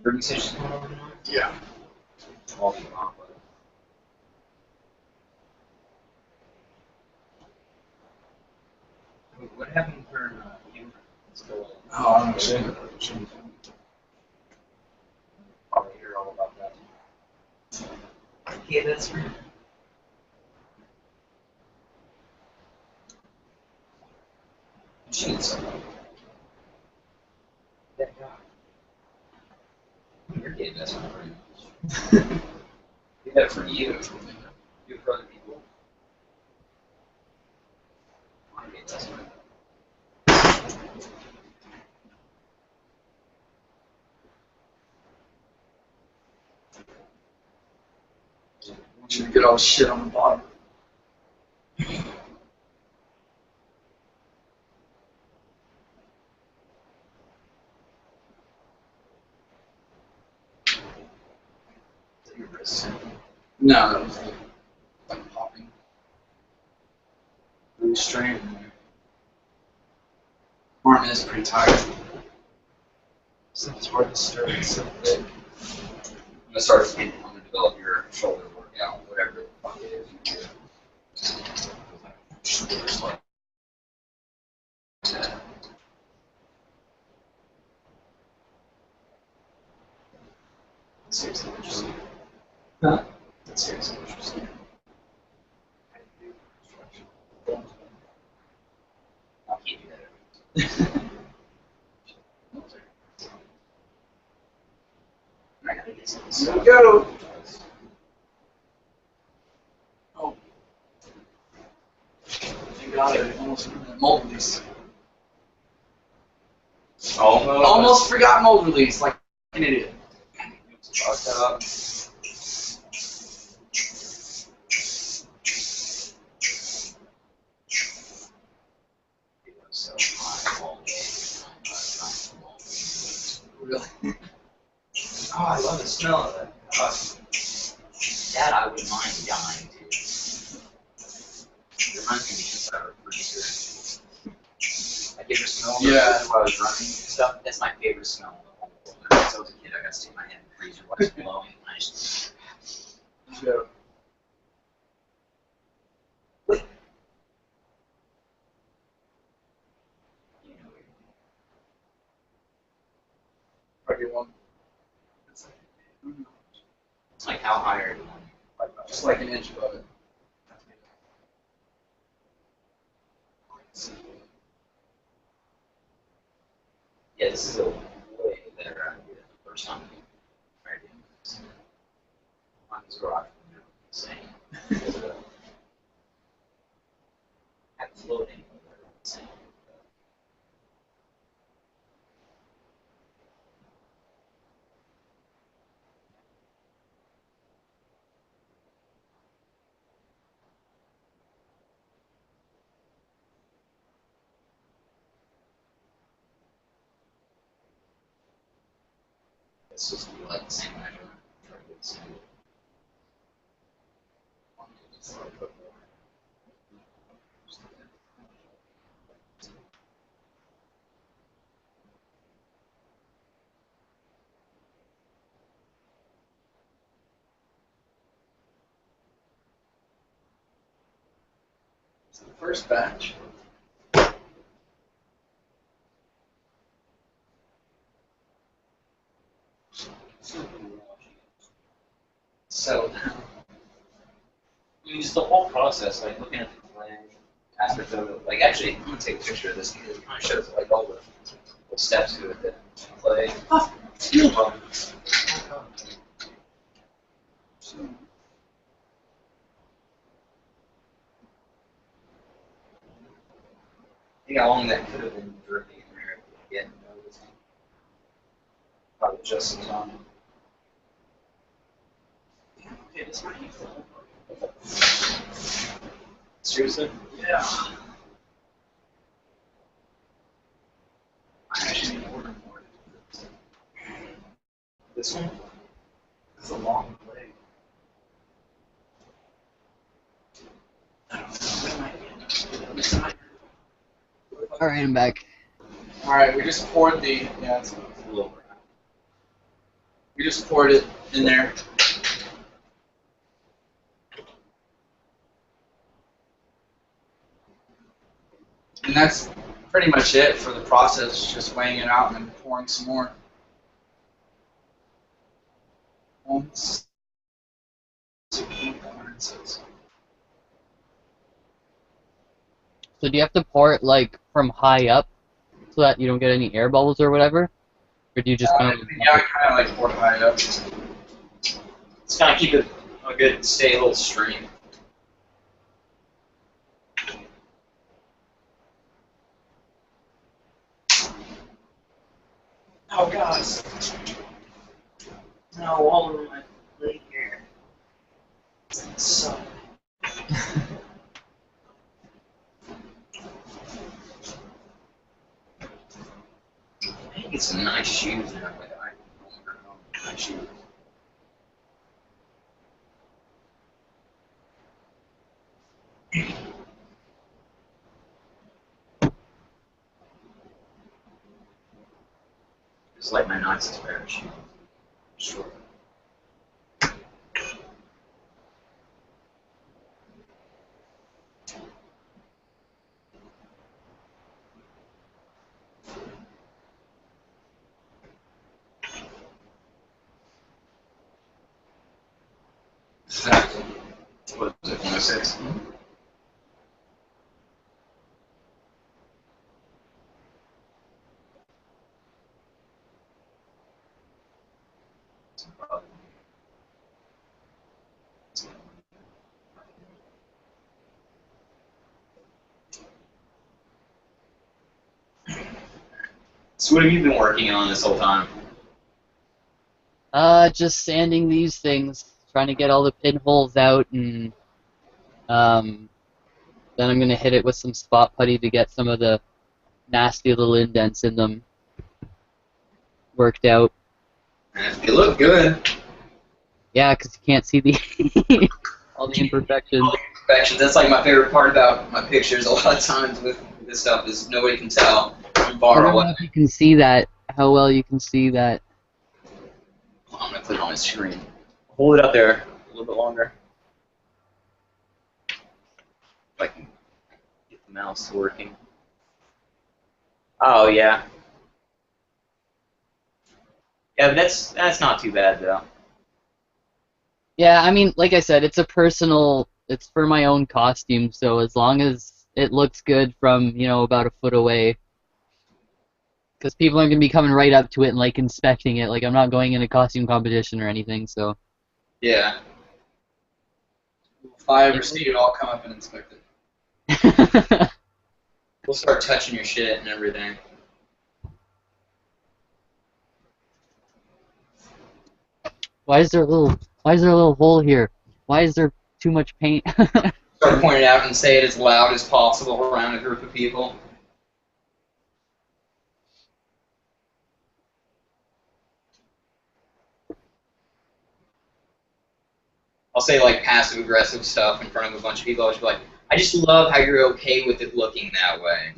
Burger station's going over tonight? Yeah. all the pop. What happened for you? Oh, I'm ashamed. Probably hear all about that. Yeah, that's right. Jeez. That guy. You're getting that's not right. You got it for you. You for other people. I'm getting that's right. I want you to get all the shit on the bottom. Your wrist. No, that was like popping. Really strained. Arm is pretty tired. So it's hard to stir. It's so thick. I'm gonna start again. I'm gonna develop your shoulder workout, whatever the fuck it is you do. Shoulders like that. Seriously interesting. Huh? That's seriously interesting. I'll keep you there. I gotta get some. Here we go. Oh. Thank God I almost forgot mold release. Almost forgot mold release, like an idiot. Fuck that up. Really? Oh, I love the smell of that. That I wouldn't mind dying to. It reminds me of the inside of a freezer. Like, you ever smell the Yeah. freezer while I was running and stuff? That's my favorite smell in the whole world. Since I was a kid, I got to stick my hand in the freezer while it's blowing. I just, Yeah. you know, Probably one. it's like how high are you? Just like an inch above it. Yeah, this is a way better idea the first time we tried doing this. On this garage, we were insane. At floating, we were insane. It's supposed to be like the same measurement. Try to get the same. Just like put more. It's the first batch. Settle down. I mean, just the whole process, like looking at the clay aspect of it. Like, actually, I'm gonna take a picture of this because it kind of shows like all the steps to it. The clay. Think how long that could have been dripping in there if we hadn't noticed. Probably just in time. Okay, this might use the whole part. Seriously? Yeah. I actually need to order more. This one? It's a long blade. I don't know. It might be. It might be. All right, I'm back. All right, we just poured the. Yeah, it's A little bit. we just poured it in there. And that's pretty much it for the process, just weighing it out and then pouring some more. Once. So do you have to pour it like from high up so that you don't get any air bubbles or whatever? Or do you just kind of... Yeah, I kind of like pour it high up. Just kind of keep it a good, stable stream. Oh, gosh. No, all over my leg here. So. I think it's some nice shoes now, but I don't know nice shoes. It's like my nicest pair of shoes. Sure. What is it, 106? So what have you been working on this whole time? Just sanding these things, trying to get all the pinholes out, and then I'm gonna hit it with some spot putty to get some of the nasty little indents in them worked out. They look good. Yeah, 'cause you can't see the all the imperfections. Imperfections. That's like my favorite part about my pictures. A lot of times with this stuff is nobody can tell from I far don't know away. if you can see that. How well you can see that? I'm gonna put it on my screen. Hold it up there a little bit longer. If I can get the mouse working. Oh yeah. Yeah, but that's not too bad though. Yeah, I mean, like I said, it's it's for my own costume, so as long as it looks good from, about a foot away, because people aren't going to be coming right up to it and, like, inspecting it. Like, I'm not going in a costume competition or anything, so. Yeah. If I ever see you, I'll come up and inspect it. We'll start touching your shit and everything. Why is there a little hole here? Why is there too much paint? Start pointing it out and say it as loud as possible around a group of people. I'll say like passive aggressive stuff in front of a bunch of people. I'll just be like, I just love how you're okay with it looking that way.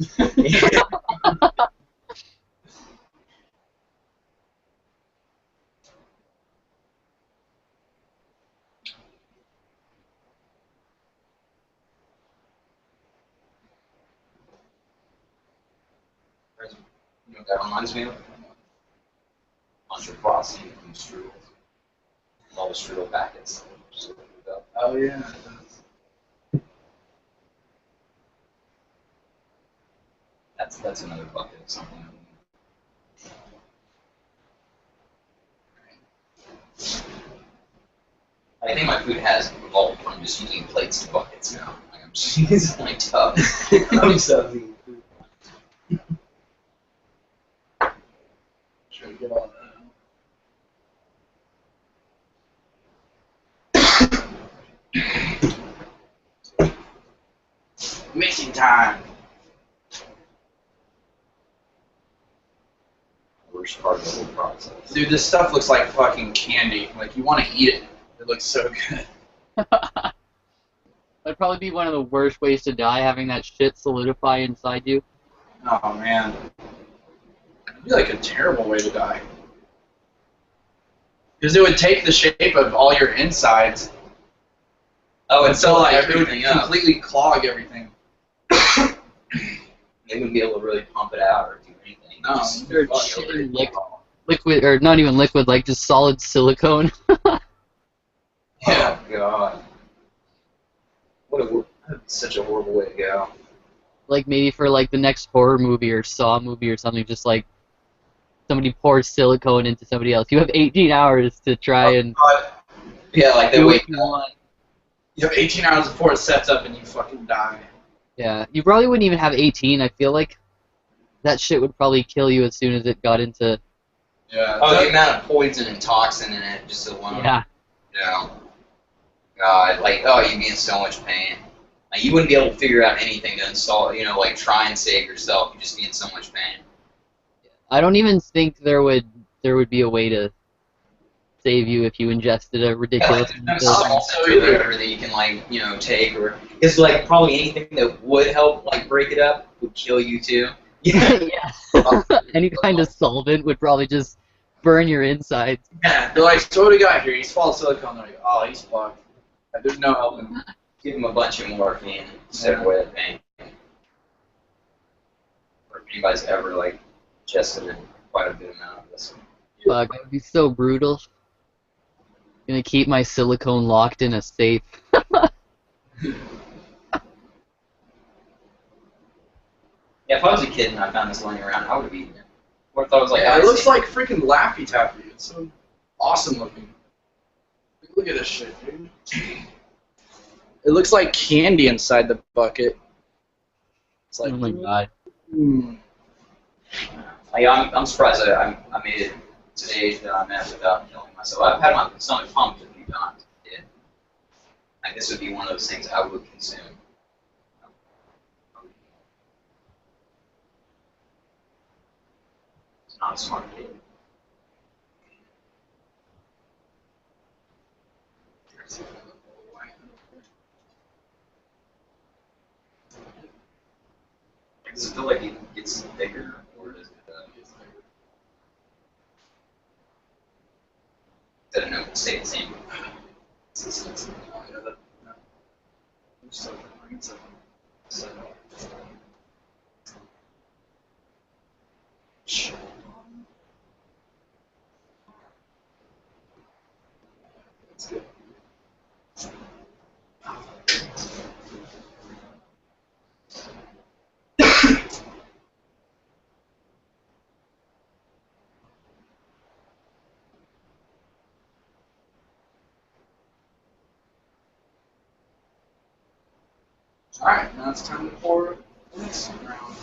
You know what that reminds me of? Bunch of frosting and strudels. All the strudel packets. Just opened it up. Oh, yeah. That's another bucket of something. I think my food has evolved from just using plates to buckets now. Like I'm just using my tub. I'm so Try to get all that. Mixing time. Worst part of the whole process. Dude, this stuff looks like fucking candy. Like, you want to eat it. It looks so good. That'd probably be one of the worst ways to die, having that shit solidify inside you. Oh, man. It'd be like a terrible way to die. Because it would take the shape of all your insides. Oh, and so like it would everything up. completely clog everything. They wouldn't be able to really pump it out or do anything. No, Just they're fuck over shitting it. liquid, or not even liquid, like just solid silicone. Oh god. Such a horrible way to go. Like maybe for like the next horror movie or Saw movie or something, just like somebody pours silicone into somebody else. You have 18 hours to try and Yeah, like they do wake what you want. You have 18 hours before it sets up and you fucking die. Yeah, you probably wouldn't even have 18. I feel like that shit would probably kill you as soon as it got into. Yeah. Oh, the amount of poison and toxin in it just alone. Yeah. Yeah. God, like, oh, you'd be in so much pain. Like, you wouldn't be able to figure out anything to install, like try and save yourself. You'd just be in so much pain. I don't even think there would be a way to save you if you ingested a ridiculous Yeah, amount like, of small so center or either. whatever that you can, like, take, or it's like probably anything that would help, like, break it up would kill you too. Yeah. Yeah. Any kind of solvent would probably just burn your insides. Yeah. They're like, so what do we got here? He's full of silicone. They're like, oh, he's fucked. Like, there's no helping him. Give him a bunch of morphine to take away the pain. Or if anybody's ever, like, ingested quite a bit amount of this. Fuck, that would be so brutal. Gonna keep my silicone locked in a safe. Yeah, if I was a kid and I found this laying around, I would have eaten it. Or if I was like, Yeah, it looks like freaking Laffy Taffy. It's so awesome looking. Look at this shit, dude. It looks like candy inside the bucket. It's like, Oh my god. Like, I'm surprised I made it to the age that I'm at without killing myself. I've had my stomach pumped a few times. Yeah. Like, this would be one of those things I would consume. It's not a smart kid. Does it feel like it gets bigger, or does it no, stay the same? That's good. Alright, now it's time to pour the next round.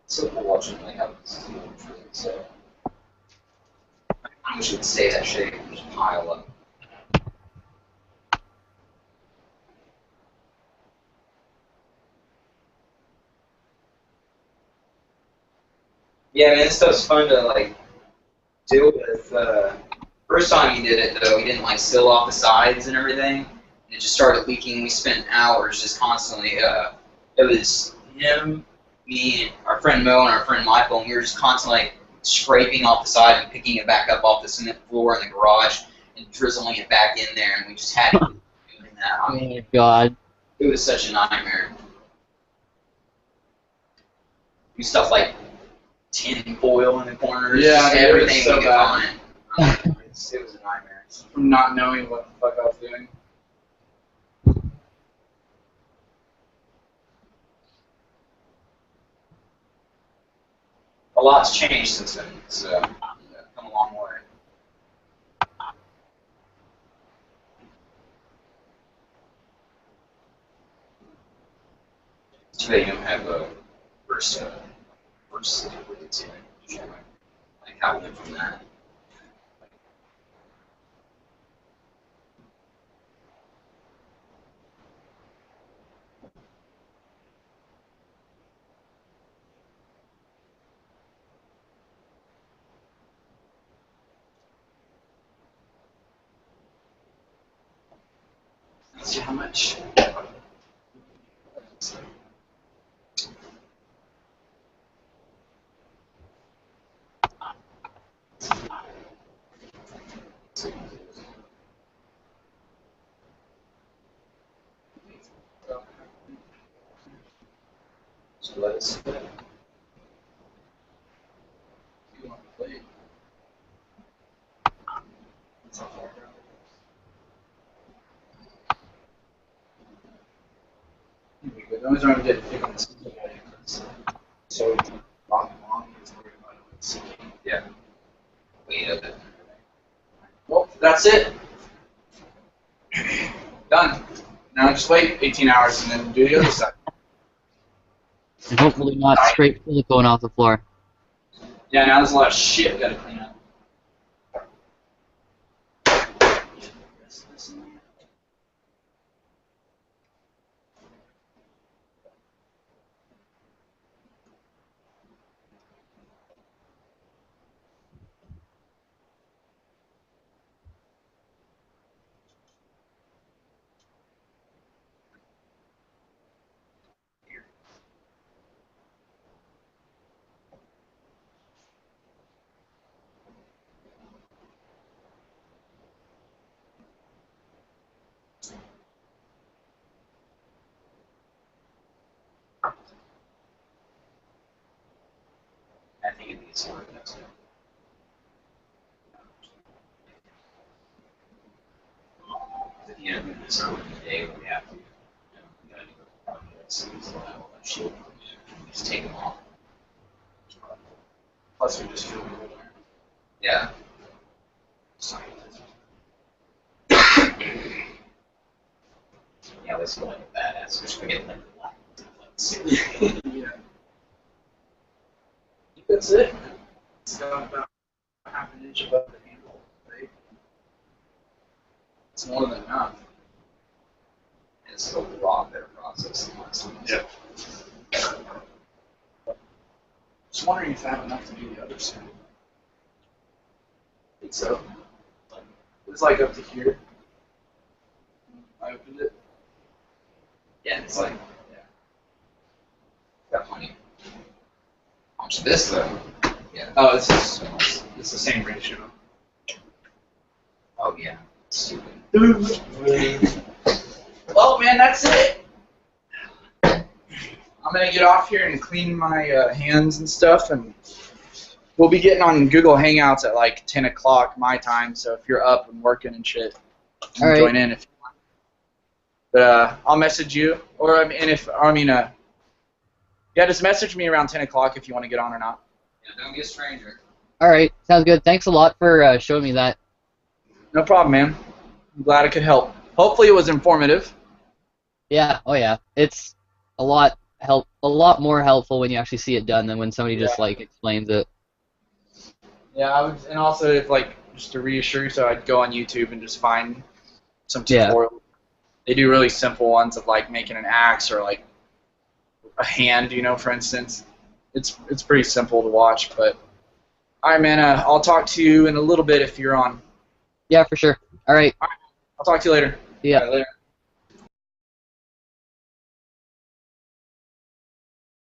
So fortunately, how this is moving through it, so we should stay that shape and just pile up. Yeah, man, this stuff's fun to like do with. First time he did it though, he didn't like seal off the sides and everything, and it just started leaking. We spent hours just constantly. It was him, me, our friend Mo, and our friend Michael, and we were just constantly like scraping off the side and picking it back up off the cement floor in the garage and drizzling it back in there, and we just had to keep doing that. I Oh mean, my god. it was such a nightmare. Do stuff like tin foil in the corners, Yeah, just man, it was everything so we could bad. find. It was a nightmare. From not knowing what the fuck I was doing. A lot's changed since then. It's come a long way. Too bad you don't have a first city with it too. Like how we went from that. see how much. So let us spin. You want to play it? That's how far down it is. The only time I did pick on this so long is worried about it. Yeah. Wait a bit. Well, that's it. Done. Now just wait 18 hours and then do the other side. And hopefully not scrape silicone off the floor. Yeah, now there's a lot of shit we gotta clean up. I think it needs to work. That's it. At the end of this day, we have to, we gotta do the projects, so we'll have all that shit. Just take them off. Plus we just feel Yeah. Yeah, let's go like a badass. Just forget like the black. yeah. I think that's it. It's got about half an inch above the handle, right? It's more than enough. It's still a lot better process than last time. Yeah. Just wondering if I have enough to do the other side. I think so. It's like up to here. I opened it. Yeah, it's like, yeah. Got plenty. How much of this though? Yeah. Oh, this is the same ratio. Oh yeah. Stupid. Well, man, that's it. I'm gonna get off here and clean my hands and stuff, and we'll be getting on Google Hangouts at like 10 o'clock my time. So if you're up and working and shit, you can All join right. in if you want. But I'll message you, or yeah, just message me around 10 o'clock if you want to get on or not. Yeah, don't be a stranger. All right, sounds good. Thanks a lot for showing me that. No problem, man. I'm glad I could help. Hopefully it was informative. Yeah. Oh yeah. It's a lot more helpful when you actually see it done than when somebody just Yeah. like explains it. Yeah, I would, and also if just to reassure you, so I'd go on YouTube and just find some Yeah. tutorials. They do really simple ones of like making an axe or like a hand, for instance. It's pretty simple to watch, but all right, man. I'll talk to you in a little bit if you're on. Yeah, for sure. All right. I'll talk to you later. Yeah. All right, later.